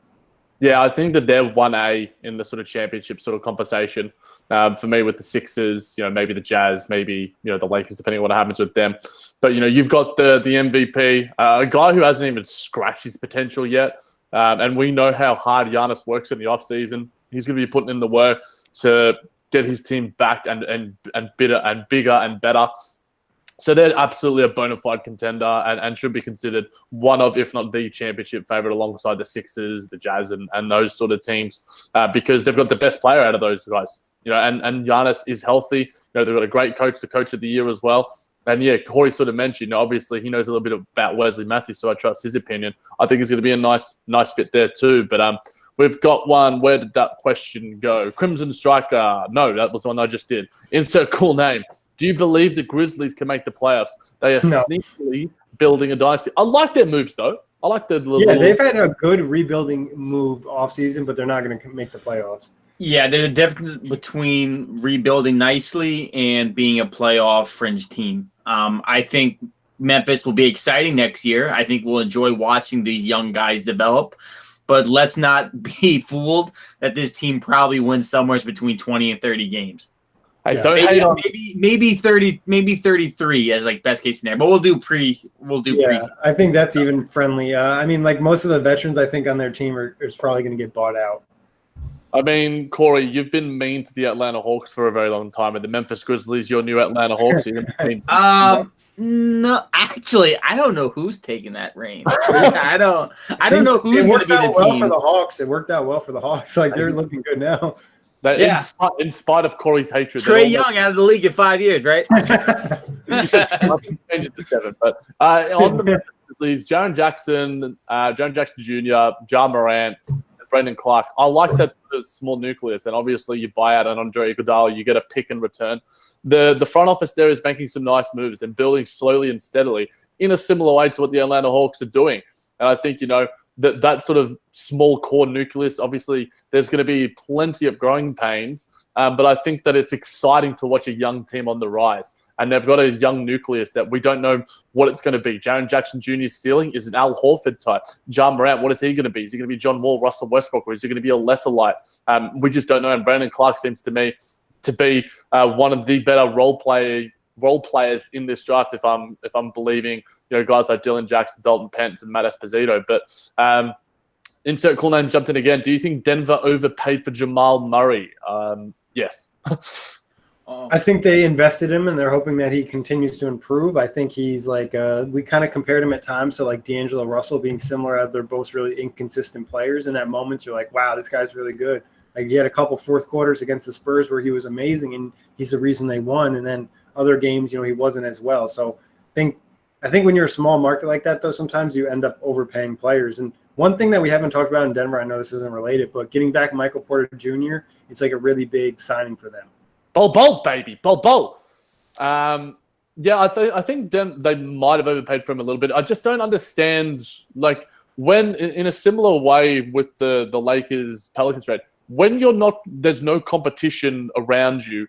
Yeah, I think that they're 1A in the sort of championship sort of conversation. For me, with the Sixers, maybe the Jazz, maybe the Lakers, depending on what happens with them. But you've got the MVP, a guy who hasn't even scratched his potential yet, and we know how hard Giannis works in the offseason. He's going to be putting in the work to get his team back and bigger and better. So they're absolutely a bona fide contender and should be considered one of, if not the championship favorite alongside the Sixers, the Jazz, and those sort of teams because they've got the best player out of those guys. and Giannis is healthy. They've got a great coach, the coach of the year as well. And yeah, Kory sort of mentioned, obviously he knows a little bit about Wesley Matthews, so I trust his opinion. I think he's going to be a nice fit there too. But we've got one. Where did that question go? Crimson Striker. No, that was the one I just did. Insert cool name. Do you believe the Grizzlies can make the playoffs? They are sneakily building a dynasty. I like their moves though. I like the little. Yeah, they've had a good rebuilding move offseason, but they're not going to make the playoffs. Yeah, there's a difference between rebuilding nicely and being a playoff fringe team. I think Memphis will be exciting next year. I think we'll enjoy watching these young guys develop. But let's not be fooled that this team probably wins somewhere between 20 and 30 games. Maybe 30, maybe 33 as like best case scenario. But we'll do preseason. I think that's even friendly. I mean, like most of the veterans I think on their team is probably going to get bought out. I mean, Kory, you've been mean to the Atlanta Hawks for a very long time, and the Memphis Grizzlies, your new Atlanta Hawks. No, actually, I don't know who's taking that reign. I don't know who's going to be the team. For the Hawks, it worked out well for the Hawks. Like they're looking good now. In spite of Kory's hatred, Trae Young out of the league in 5 years, right? Change it to 7. But on the Memphis Grizzlies, Jaren Jackson Jr., Ja Morant, Brandon Clark. I like that small nucleus, and obviously you buy out an Andre Iguodala, you get a pick in return. The front office there is making some nice moves and building slowly and steadily in a similar way to what the Atlanta Hawks are doing. And I think, that sort of small core nucleus, obviously there's going to be plenty of growing pains, but I think that it's exciting to watch a young team on the rise. And they've got a young nucleus that we don't know what it's going to be. Jaren Jackson Jr.'s ceiling is an Al Horford type. Ja Morant, what is he going to be? Is he going to be John Wall, Russell Westbrook, or is he going to be a lesser light? We just don't know. And Brandon Clark seems to me to be one of the better role players in this draft. If I'm believing guys like Dylan Jackson, Dalton Pence, and Matt Esposito. But insert cool name jumped in again. Do you think Denver overpaid for Jamal Murray? Yes. I think they invested him, and they're hoping that he continues to improve. I think he's like we kind of compared him at times to like D'Angelo Russell, being similar as they're both really inconsistent players. And at moments, you're like, wow, this guy's really good. Like he had a couple fourth quarters against the Spurs where he was amazing, and he's the reason they won. And then other games, he wasn't as well. So I think when you're a small market like that, though, sometimes you end up overpaying players. And one thing that we haven't talked about in Denver, I know this isn't related, but getting back Michael Porter Jr., it's like a really big signing for them. Bol, baby. Bol. I think they might have overpaid for him a little bit. I just don't understand, like, when in a similar way with the Lakers Pelicans trade, when there's no competition around you,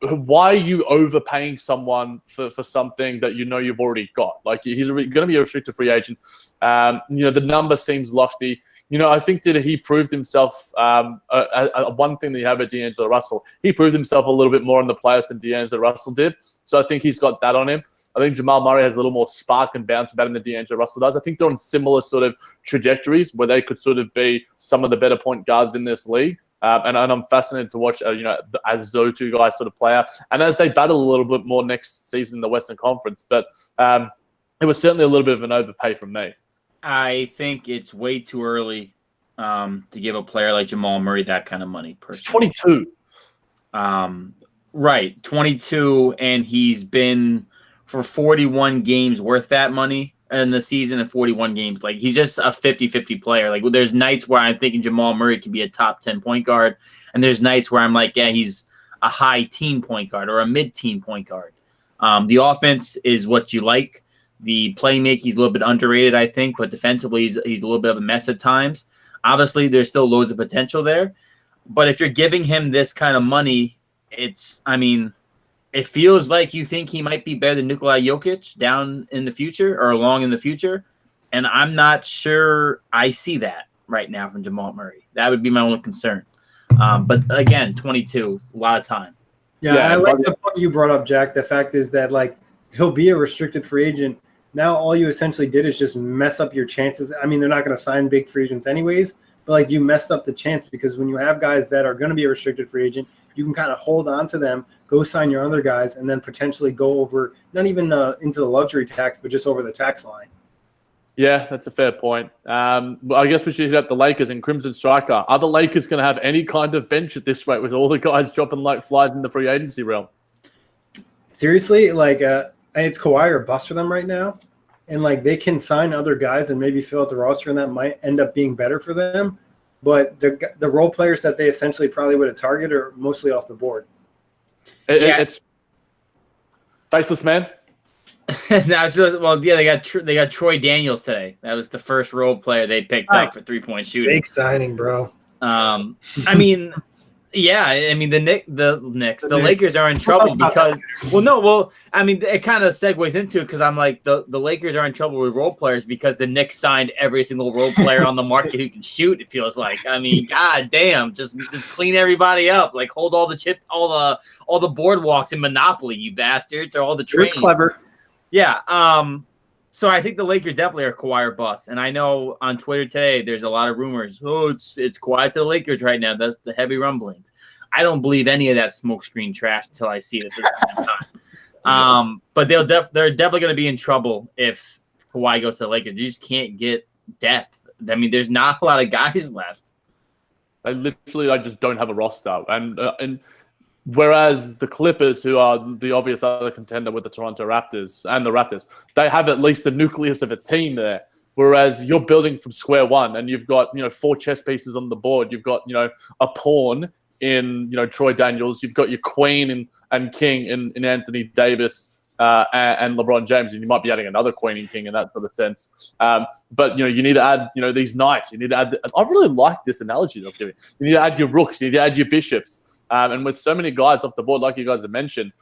why are you overpaying someone for something that you've already got? Like, he's going to be a restricted free agent. The number seems lofty. I think that he proved himself. One thing that you have at D'Angelo Russell, he proved himself a little bit more in the playoffs than D'Angelo Russell did. So I think he's got that on him. I think Jamal Murray has a little more spark and bounce about him than D'Angelo Russell does. I think they're on similar sort of trajectories where they could sort of be some of the better point guards in this league. And I'm fascinated to watch, as those two guys sort of play out, and as they battle a little bit more next season in the Western Conference. But it was certainly a little bit of an overpay from me. I think it's way too early to give a player like Jamal Murray that kind of money. Personally. He's 22. Right, 22, and he's been for 41 games worth that money in the season and 41 games. Like, he's just a 50-50 player. Like, there's nights where I'm thinking Jamal Murray could be a top 10 point guard, and there's nights where I'm like, yeah, he's a high teen point guard or a mid-teen point guard. The offense is what you like. The playmaking, he's a little bit underrated, I think, but defensively, he's a little bit of a mess at times. Obviously, there's still loads of potential there. But if you're giving him this kind of money, it feels like you think he might be better than Nikola Jokic down in the future or along in the future. And I'm not sure I see that right now from Jamal Murray. That would be my only concern. But again, 22, a lot of time. Yeah, I like the point you brought up, Jack. The fact is that, like, he'll be a restricted free agent. Now all you essentially did is just mess up your chances. I mean, they're not going to sign big free agents anyways, but like you messed up the chance because when you have guys that are going to be a restricted free agent, you can kind of hold on to them, go sign your other guys, and then potentially go over, not even into the luxury tax, but just over the tax line. Yeah, that's a fair point. I guess we should hit up the Lakers and Crimson Striker. Are the Lakers going to have any kind of bench at this rate with all the guys dropping like flies in the free agency realm? Seriously, like it's Kawhi or bust for them right now, and like they can sign other guys and maybe fill out the roster, and that might end up being better for them. But the role players that they essentially probably would have targeted are mostly off the board. It's faceless man. They got Troy Daniels today. That was the first role player they picked up for 3-point shooting. Big signing, bro. I mean, the Lakers are in trouble because it kind of segues into it because I'm like the Lakers are in trouble with role players because the Knicks signed every single role player on the market who can shoot. It feels like, I mean, god damn, just clean everybody up, like hold all the boardwalks in Monopoly, you bastards, or all the trains. It's clever. Yeah. So I think the Lakers definitely are Kawhi or bust. And I know on Twitter today there's a lot of rumors. Oh, it's Kawhi to the Lakers right now. That's the heavy rumblings. I don't believe any of that smokescreen trash until I see it at this point in time. But they're definitely going to be in trouble if Kawhi goes to the Lakers. You just can't get depth. I mean, there's not a lot of guys left. They literally just don't have a roster. And whereas the Clippers, who are the obvious other contender with the Toronto Raptors and the Raptors, they have at least the nucleus of a team there. Whereas you're building from square one and you've got, 4 chess pieces on the board. You've got, a pawn in, Troy Daniels. You've got your queen and king in Anthony Davis and LeBron James. And you might be adding another queen and king in that sort of sense. But, you need to add, these knights. You need to add – I really like this analogy that I'm giving. You need to add your rooks. You need to add your bishops. And with so many guys off the board, like you guys have mentioned,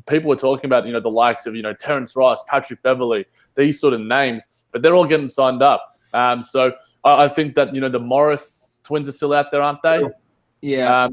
people were talking about, the likes of, Terrence Ross, Patrick Beverley, these sort of names, but they're all getting signed up. So I think that, the Morris twins are still out there, aren't they? Yeah.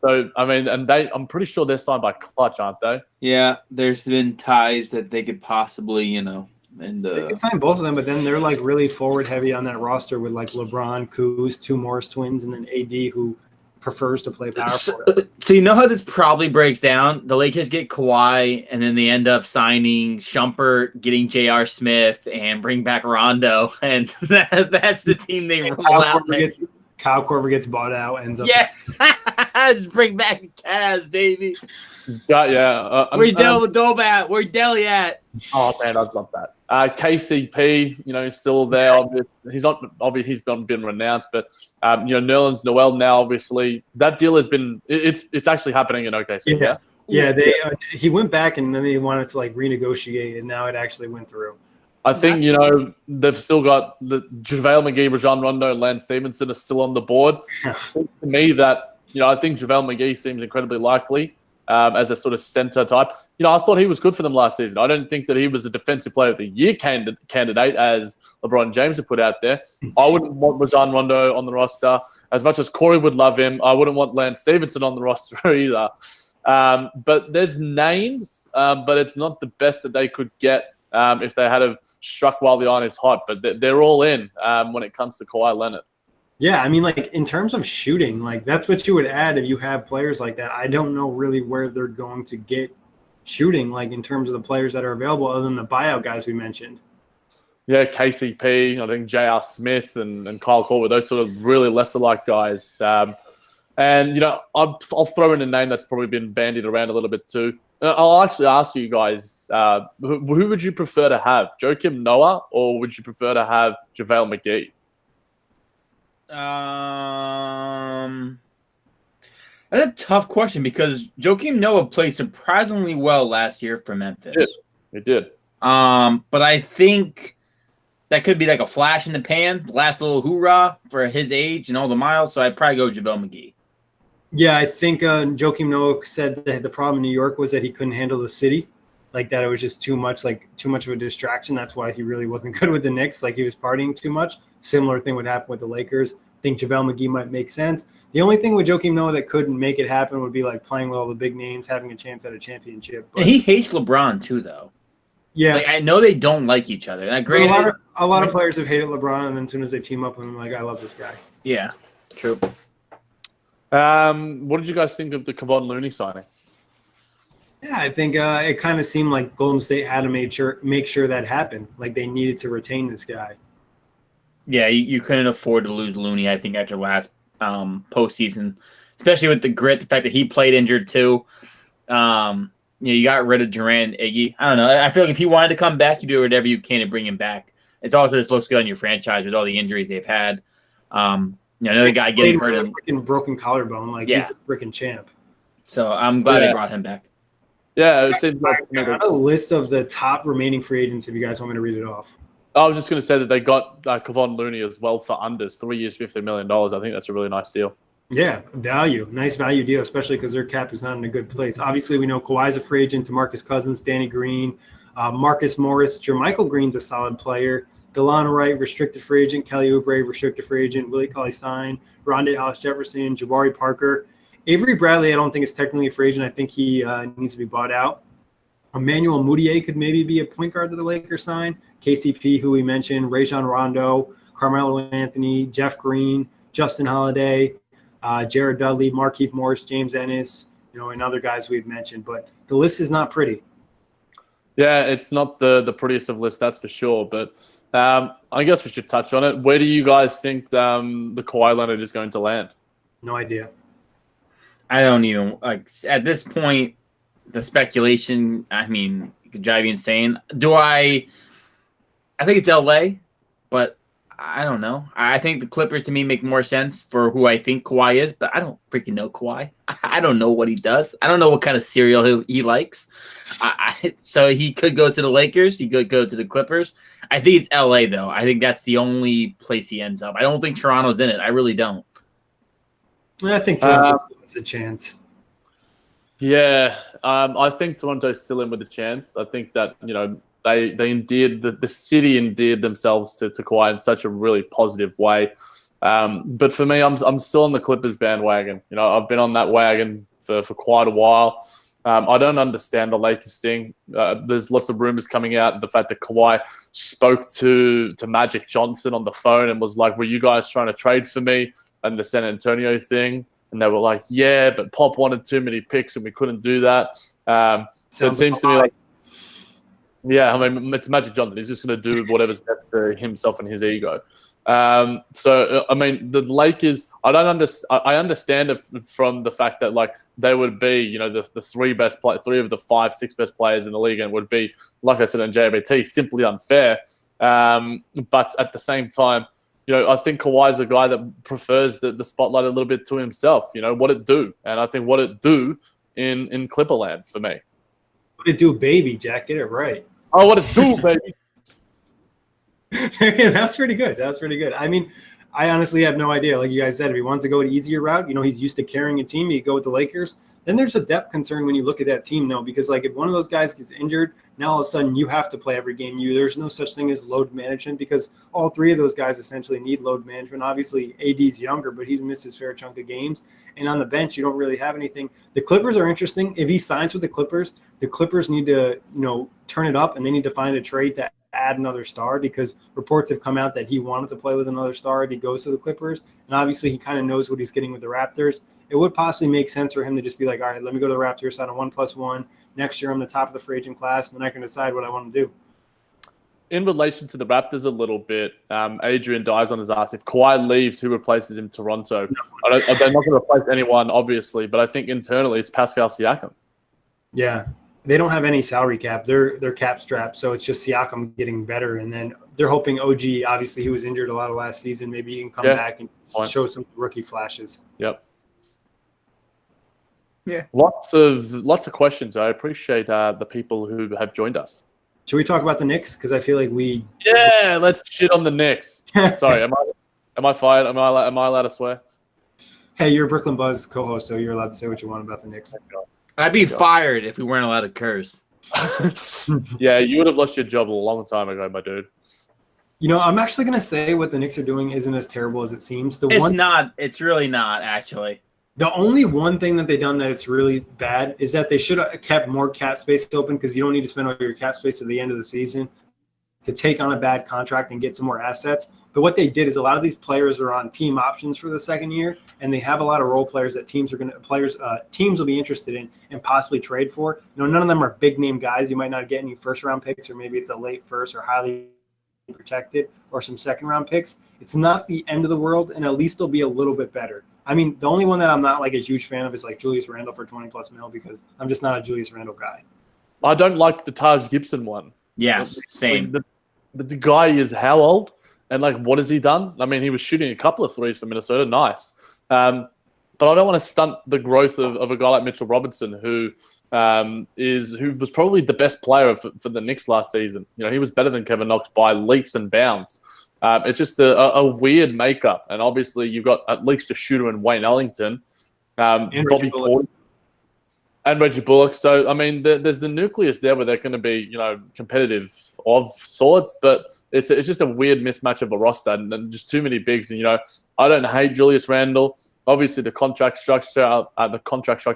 I'm pretty sure they're signed by Clutch, aren't they? Yeah. There's been ties that they could possibly, they could sign both of them, but then they're like really forward heavy on that roster with like LeBron, Kuz, 2 Morris twins, and then AD who prefers to play power forward. So you know how this probably breaks down? The Lakers get Kawhi, and then they end up signing Shumpert, getting J.R. Smith, and bring back Rondo, and that's the team they roll out. Kyle Korver gets bought out, ends up. Yeah, just bring back the Cavs, baby. Yeah. Where's Del at? Where's Deli at? Oh man, I'd love that. KCP, is still there. He's not been renounced, but Nerlens Noel now. Obviously, that deal has been. It's actually happening in OKC. Yeah. He went back and then they wanted to like renegotiate, and now it actually went through. I think they've still got the JaVale McGee, Rajon Rondo, and Lance Stevenson are still on the board. To me, that I think JaVale McGee seems incredibly likely. As a sort of center type. I thought he was good for them last season. I don't think that he was a defensive player of the year candidate as LeBron James had put out there. I wouldn't want Rajon Rondo on the roster. As much as Kory would love him, I wouldn't want Lance Stevenson on the roster either. But there's names, but it's not the best that they could get if they had have struck while the iron is hot. But they're all in when it comes to Kawhi Leonard. Yeah, I mean, like, in terms of shooting, like, that's what you would add if you have players like that. I don't know really where they're going to get shooting, like, in terms of the players that are available other than the buyout guys we mentioned. Yeah, KCP, I think J.R. Smith and Kyle Korver, those sort of really lesser-like guys. And, I'll throw in a name that's probably been bandied around a little bit too. I'll actually ask you guys, who would you prefer to have, Joakim Noah, or would you prefer to have JaVale McGee? That's a tough question because Joakim Noah played surprisingly well last year for Memphis. It did. But I think that could be like a flash in the pan, last little hoorah for his age and all the miles. So I'd probably go JaVale McGee. Yeah, I think Joakim Noah said that the problem in New York was that he couldn't handle the city. Like that it was just too much of a distraction. That's why he really wasn't good with the Knicks. Like he was partying too much. Similar thing would happen with the Lakers. I think JaVale McGee might make sense. The only thing with Joakim Noah that couldn't make it happen would be like playing with all the big names, having a chance at a championship. But, and he hates LeBron too, though. Yeah, like, I know they don't like each other. And a lot of players have hated LeBron, and then as soon as they team up with him, like I love this guy. Yeah, true. What did you guys think of the Kevon Looney signing? Yeah, I think it kind of seemed like Golden State had to make sure that happened. Like they needed to retain this guy. Yeah, you couldn't afford to lose Looney, I think, after last postseason, especially with the grit, the fact that he played injured too. You got rid of Durant, Iggy. I don't know. I feel like if he wanted to come back, you do whatever you can to bring him back. It's also just looks good on your franchise with all the injuries they've had. Another guy getting hurt. A freaking broken collarbone. Like he's a freaking champ. So I'm glad they brought him back. Yeah, it seems like I got a list of the top remaining free agents. If you guys want me to read it off. I was just going to say that they got Kevon Looney as well for unders, 3 years, $50 million. I think that's a really nice deal. Yeah, nice value deal, especially because their cap is not in a good place. Obviously, we know Kawhi's a free agent, DeMarcus Cousins, Danny Green, Marcus Morris, Jermichael Green's a solid player, DeLon Wright, restricted free agent, Kelly Oubre, restricted free agent, Willie Cauley-Stein, Rondé Hollis-Jefferson, Jabari Parker. Avery Bradley, I don't think is technically a free agent. I think he needs to be bought out. Emmanuel Mudiay could maybe be a point guard that the Lakers sign. KCP, who we mentioned, Rajon Rondo, Carmelo Anthony, Jeff Green, Justin Holiday, Jared Dudley, Markieff Morris, James Ennis, and other guys we've mentioned. But the list is not pretty. Yeah, it's not the prettiest of lists, that's for sure. But I guess we should touch on it. Where do you guys think the Kawhi Leonard is going to land? No idea. I don't even at this point. The speculation, I mean, it could drive you insane. I think it's LA, but I don't know. I think the Clippers to me make more sense for who I think Kawhi is, but I don't freaking know Kawhi. I don't know what he does. I don't know what kind of cereal he likes. So he could go to the Lakers. He could go to the Clippers. I think it's LA, though. I think that's the only place he ends up. I don't think Toronto's in it. I really don't. I think Toronto has a chance. Yeah, I think Toronto's still in with a chance. I think that, they endeared, the city endeared themselves to Kawhi in such a really positive way. But for me, I'm still on the Clippers bandwagon. I've been on that wagon for quite a while. I don't understand the Lakers thing. There's lots of rumors coming out. The fact that Kawhi spoke to Magic Johnson on the phone and was like, "Were you guys trying to trade for me?" And the San Antonio thing. And they were like, yeah, but Pop wanted too many picks and we couldn't do that. So it seems to me like, yeah, I mean, it's Magic Johnson. He's just going to do whatever's best for himself and his ego. So, I mean, the Lakers, I understand it from the fact that, like, they would be, the three of the 5-6 best players in the league, and would be, like I said in JBT, simply unfair. But at the same time, I think Kawhi's a guy that prefers the spotlight a little bit to himself. What it do, and I think what it do in Clipperland for me. What it do, baby? Jack, get it right. Oh, what it do, baby? That's pretty good. That's pretty good. I mean, I honestly have no idea. Like you guys said, if he wants to go an easier route, he's used to carrying a team. He'd go with the Lakers. Then there's a depth concern when you look at that team, though, because like if one of those guys gets injured, now all of a sudden you have to play every game. There's no such thing as load management because all three of those guys essentially need load management. Obviously, AD's younger, but he's missed his fair chunk of games. And on the bench, you don't really have anything. The Clippers are interesting. If he signs with the Clippers need to, turn it up, and they need to find a trade to add another star, because reports have come out that he wanted to play with another star if he goes to the Clippers. And obviously he kind of knows what he's getting with the Raptors. It would possibly make sense for him to just be like, all right, let me go to the Raptors, sign a 1+1. Next year I'm the top of the free agent class, and then I can decide what I want to do. In relation to the Raptors a little bit, Adrian Dizon has asked if Kawhi leaves, who replaces him in Toronto? They're not going to replace anyone, obviously, but I think internally it's Pascal Siakam. Yeah. They don't have any salary cap. They're cap strapped, so it's just Siakam getting better. And then they're hoping OG, obviously he was injured a lot of last season, maybe he can come back and show some rookie flashes. Yep. Yeah. Lots of questions. I appreciate the people who have joined us. Should we talk about the Knicks? Because I feel like Yeah, let's shit on the Knicks. Sorry, am I fired? Am I allowed to swear? Hey, you're a Brooklyn Buzz co-host, so you're allowed to say what you want about the Knicks. I'd be fired if we weren't allowed to curse. Yeah, you would have lost your job a long time ago, my dude. I'm actually going to say what the Knicks are doing isn't as terrible as it seems. It's really not, actually. The only one thing that they've done that it's really bad is that they should have kept more cap space open, because you don't need to spend all your cap space at the end of the season. to take on a bad contract and get some more assets. But what they did is a lot of these players are on team options for the second year, and they have a lot of role players that teams will be interested in and possibly trade for. None of them are big name guys. You might not get any first round picks, or maybe it's a late first or highly protected or some second round picks. It's not the end of the world, and at least they'll be a little bit better. I mean, the only one that I'm not like a huge fan of is like Julius Randle for 20+ mil, because I'm just not a Julius Randle guy. I don't like the Taj Gibson one. Yes, same. The guy is how old? And like, what has he done? I mean, he was shooting a couple of threes for Minnesota. Nice. But I don't want to stunt the growth of a guy like Mitchell Robinson, who was probably the best player for the Knicks last season. He was better than Kevin Knox by leaps and bounds. It's just a weird makeup. And obviously you've got at least a shooter in Wayne Ellington, and Bobby Portis, and Reggie Bullock. So, I mean, there's the nucleus there where they're going to be, competitive of sorts, but it's just a weird mismatch of a roster and just too many bigs. And, I don't hate Julius Randle. Obviously, the contract structure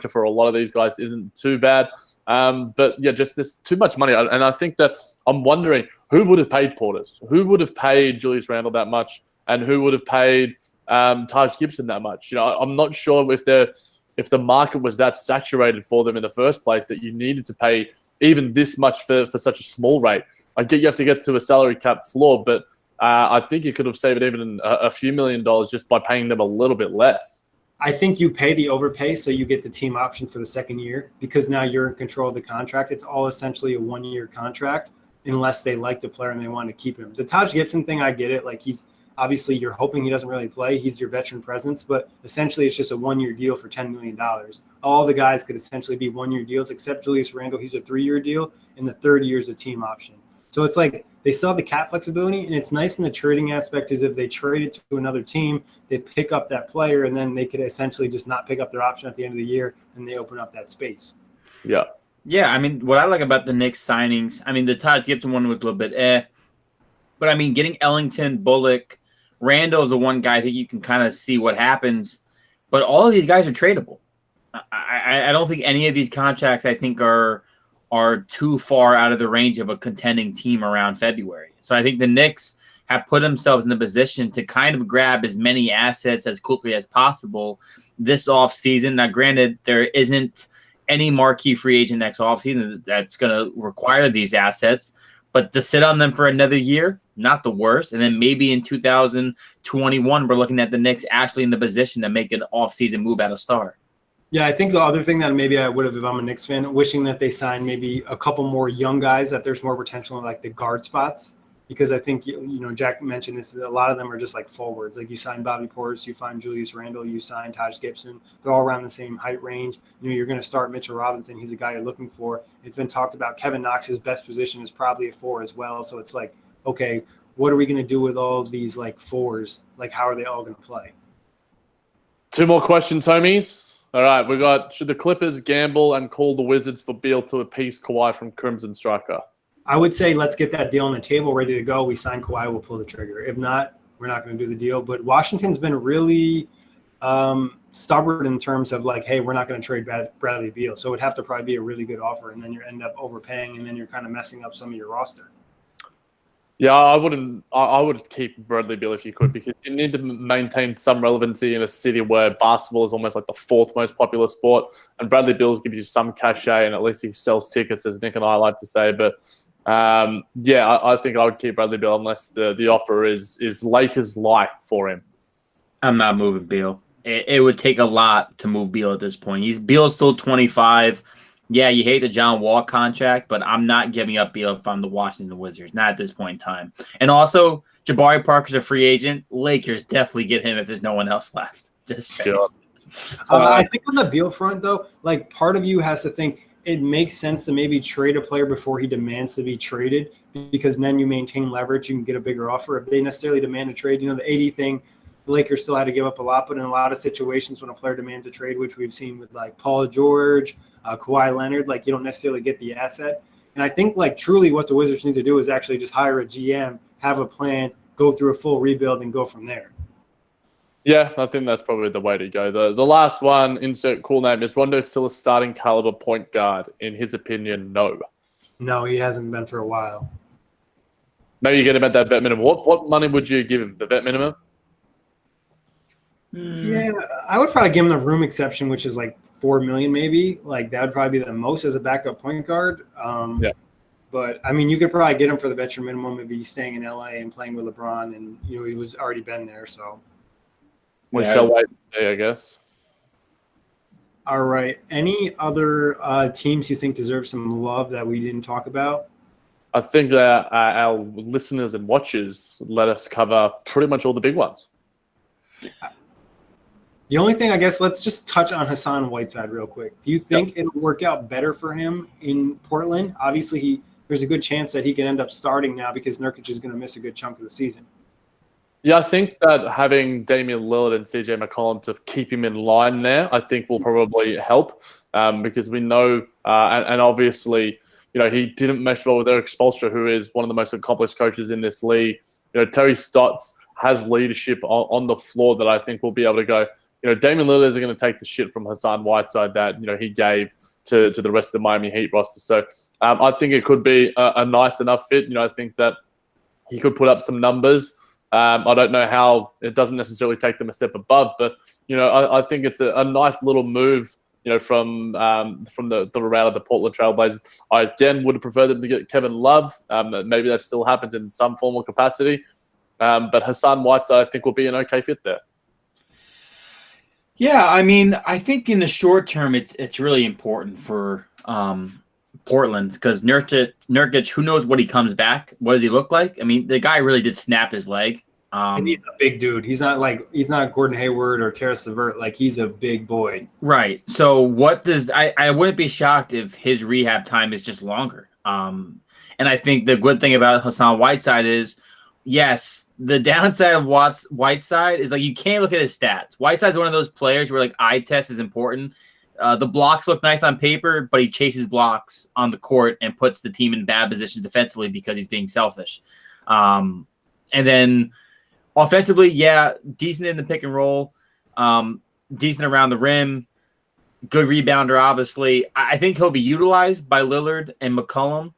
for a lot of these guys isn't too bad. But, yeah, just there's too much money. And I think that I'm wondering who would have paid Portis? Who would have paid Julius Randle that much? And who would have paid Taj Gibson that much? I'm not sure if the market was that saturated for them in the first place that you needed to pay even this much for such a small rate. I get you have to get to a salary cap floor, but I think you could have saved even a few $1 million just by paying them a little bit less. I think you pay the overpay so you get the team option for the second year, because now you're in control of the contract. It's all essentially a 1-year contract unless they like the player and they want to keep him. The Taj Gibson thing, I get it. Like, he's obviously, you're hoping he doesn't really play. He's your veteran presence, but essentially it's just a 1-year deal for $10 million. All the guys could essentially be 1-year deals except Julius Randle. He's a 3-year deal, and the third year is a team option. So it's like they still have the cap flexibility, and it's nice in the trading aspect is if they trade it to another team, they pick up that player, and then they could essentially just not pick up their option at the end of the year, and they open up that space. Yeah. Yeah, I mean, what I like about the Knicks signings, I mean, the Taj Gibson one was a little bit but I mean, getting Ellington, Bullock, Randall is the one guy that you can kind of see what happens, but all of these guys are tradable. I don't think any of these contracts I think are too far out of the range of a contending team around February. So I think the Knicks have put themselves in the position to kind of grab as many assets as quickly as possible this offseason. Now, granted, there isn't any marquee free agent next offseason that's going to require these assets, but to sit on them for another year, not the worst. And then maybe in 2021, we're looking at the Knicks actually in the position to make an offseason move at a star. Yeah, I think the other thing that maybe I would have, if I'm a Knicks fan, wishing that they signed maybe a couple more young guys, that there's more potential in like the guard spots, because I think, Jack mentioned this, a lot of them are just like forwards. Like, you sign Bobby Portis, you find Julius Randle, you sign Taj Gibson. They're all around the same height range. You're going to start Mitchell Robinson. He's a guy you're looking for. It's been talked about Kevin Knox's best position is probably a 4 as well. So it's like, okay, what are we going to do with all of these like 4s? Like, how are they all going to play? 2 more questions, homies. All right, we got, should the Clippers gamble and call the Wizards for Beal to appease Kawhi from Crimson Striker? I would say let's get that deal on the table, ready to go. We sign Kawhi, we'll pull the trigger. If not, we're not going to do the deal. But Washington's been really stubborn in terms of like, hey, we're not going to trade Bradley Beal. So it would have to probably be a really good offer, and then you end up overpaying, and then you're kind of messing up some of your roster. Yeah, I would keep Bradley Beal if you could, because you need to maintain some relevancy in a city where basketball is almost like the 4th most popular sport, and Bradley Beal gives you some cachet, and at least he sells tickets, as Nick and I like to say. But yeah, I think I would keep Bradley Beal unless the offer is Lakers-like for him. I'm not moving Beal. It would take a lot to move Beal at this point. Beal is still 25. Yeah, you hate the John Wall contract, but I'm not giving up Beal if I'm the Washington Wizards, not at this point in time. And also, Jabari Parker's a free agent. Lakers definitely get him if there's no one else left. Just sure. I think on the Beal front, though, like, part of you has to think it makes sense to maybe trade a player before he demands to be traded, because then you maintain leverage. You can get a bigger offer. If they necessarily demand a trade, the AD thing, the Lakers still had to give up a lot, but in a lot of situations when a player demands a trade, which we've seen with like Paul George, Kawhi Leonard, like, you don't necessarily get the asset. And I think like truly what the Wizards need to do is actually just hire a GM, have a plan, go through a full rebuild, and go from there. Yeah, I think that's probably the way to go. The last one, insert cool name, is Rondo still a starting caliber point guard? In his opinion, no. No, he hasn't been for a while. Maybe you get him at that vet minimum. What money would you give him? The vet minimum? Yeah, I would probably give him the room exception, which is like $4 million, maybe. Like that would probably be the most as a backup point guard. Yeah. But I mean, you could probably get him for the veteran minimum if he's staying in LA and playing with LeBron, and he was already been there. So We shall wait and see, I guess. all right. Any other teams you think deserve some love that we didn't talk about? I think that our listeners and watchers let us cover pretty much all the big ones. The only thing, I guess, let's just touch on Hassan Whiteside real quick. Do you think it'll work out better for him in Portland? Obviously, there's a good chance that he could end up starting now because Nurkic is going to miss a good chunk of the season. Yeah, I think that having Damian Lillard and CJ McCollum to keep him in line there, I think will probably help because we know, and obviously, he didn't mesh well with Eric Spoelstra, who is one of the most accomplished coaches in this league. Terry Stotts has leadership on the floor that I think will be able to go, Damian Lillard is going to take the shit from Hassan Whiteside that, he gave to the rest of the Miami Heat roster. So I think it could be a nice enough fit. I think that he could put up some numbers. I don't know how it doesn't necessarily take them a step above, but, I think it's a nice little move, from the route of the Portland Trailblazers. I, again, would have preferred them to get Kevin Love. Maybe that still happens in some form or capacity. But Hassan Whiteside, I think, will be an okay fit there. Yeah, I mean, I think in the short term, it's really important for Portland because Nurkic, who knows what he comes back? What does he look like? I mean, the guy really did snap his leg. And he's a big dude. He's not Gordon Hayward or Karis LeVert. Like, he's a big boy. Right. So what does I wouldn't be shocked if his rehab time is just longer. And I think the good thing about Hassan Whiteside is, yes, the downside of Whiteside is like you can't look at his stats. Whiteside's one of those players where like eye test is important. The blocks look nice on paper, but he chases blocks on the court and puts the team in bad positions defensively because he's being selfish. And then offensively, yeah, decent in the pick and roll, decent around the rim, good rebounder, obviously. I think he'll be utilized by Lillard and McCollum.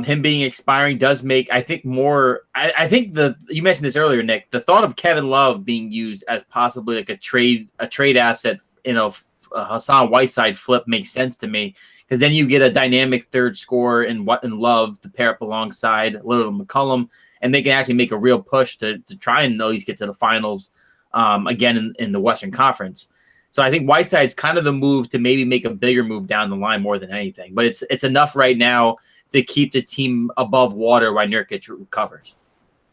Him being expiring does make, I think, more. I think you mentioned this earlier, Nick. The thought of Kevin Love being used as possibly like a trade asset in a Hassan Whiteside flip makes sense to me because then you get a dynamic third scorer in Love to pair up alongside Lillard and McCollum, and they can actually make a real push to try and at least get to the finals again in the Western Conference. So I think Whiteside's kind of the move to maybe make a bigger move down the line more than anything, but it's enough right now to keep the team above water while Nurkic recovers.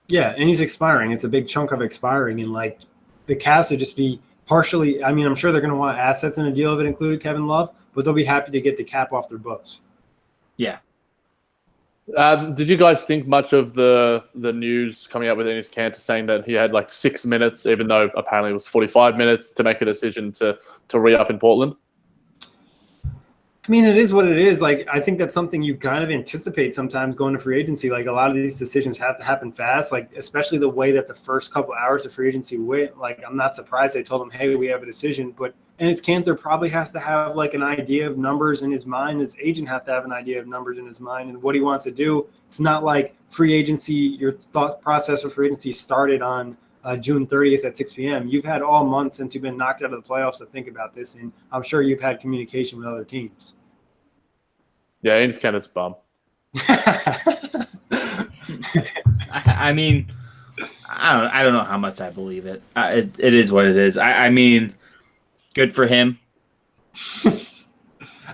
Yeah, and he's expiring. It's a big chunk of expiring, and like the Cavs would just be partially. I mean, I'm sure they're going to want assets in a deal if it included Kevin Love, but they'll be happy to get the cap off their books. Yeah. Did you guys think much of the news coming out with Enes Kanter saying that he had like 6 minutes, even though apparently it was 45 minutes, to make a decision to re-up in Portland? I mean, it is what it is. Like, I think that's something you kind of anticipate sometimes going to free agency. Like, a lot of these decisions have to happen fast, like, especially the way that the first couple hours of free agency went. Like, I'm not surprised they told him, hey, we have a decision. But Enes Kanter probably has to have, like, an idea of numbers in his mind. His agent have to have an idea of numbers in his mind and what he wants to do. It's not like free agency, your thought process for free agency started on June 30th at 6 p.m. You've had all month since you've been knocked out of the playoffs to think about this, and I'm sure you've had communication with other teams. Yeah, Enes Kanter's bum. I mean, I don't know how much I believe it. It is what it is. I mean, good for him.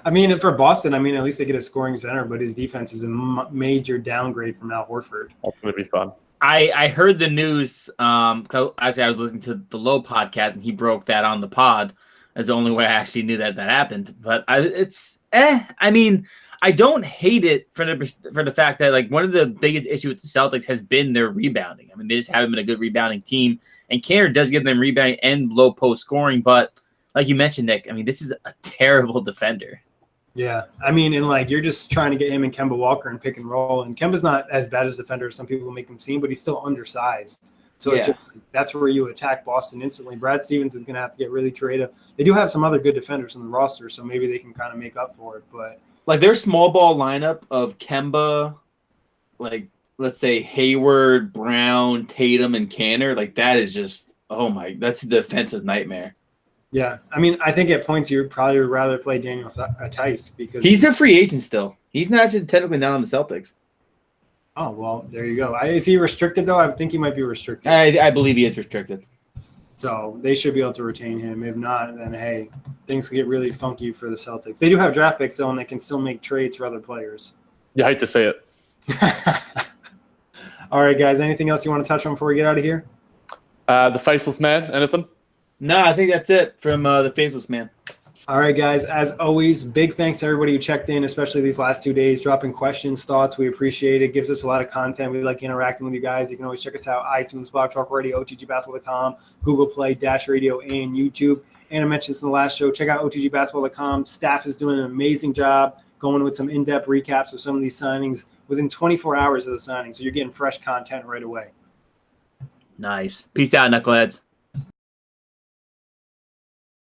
I mean, for Boston, I mean, at least they get a scoring center, but his defense is a major downgrade from Al Horford. That's going to be fun. I heard the news. Actually, I was listening to the Low podcast, and he broke that on the pod. That's the only way I actually knew that happened. But I mean, I don't hate it for the fact that like one of the biggest issues with the Celtics has been their rebounding. I mean, they just haven't been a good rebounding team, and Kanter does give them rebounding and low post scoring. But like you mentioned, Nick, I mean, this is a terrible defender. Yeah, I mean, and like you're just trying to get him and Kemba Walker in pick and roll, and Kemba's not as bad as a defender as some people make him seem, but he's still undersized. So it's just, that's where you attack Boston instantly. Brad Stevens is going to have to get really creative. They do have some other good defenders on the roster, so maybe they can kind of make up for it. But like their small ball lineup of Kemba, like let's say Hayward, Brown, Tatum, and Canner, like that is just that's a defensive nightmare. Yeah, I mean, I think at points you probably would rather play Daniel Tice because He's a free agent still. He's not actually technically not on the Celtics. Oh well, there you go. Is he restricted though? I think he might be restricted. I believe he is restricted. So they should be able to retain him. If not, then hey, things could get really funky for the Celtics. They do have draft picks though, and they can still make trades for other players. You hate to see it. All right, guys. Anything else you want to touch on before we get out of here? The Faceless Man, anything? No, I think that's it from the Faceless Man. All right, guys. As always, big thanks to everybody who checked in, especially these last 2 days, dropping questions, thoughts. We appreciate it. It gives us a lot of content. We like interacting with you guys. You can always check us out, iTunes, Blog Talk Radio, OTGBasketball.com, Google Play, Dash Radio, and YouTube. And I mentioned this in the last show. Check out OTGBasketball.com. Staff is doing an amazing job going with some in-depth recaps of some of these signings within 24 hours of the signing. So you're getting fresh content right away. Nice. Peace out, knuckleheads.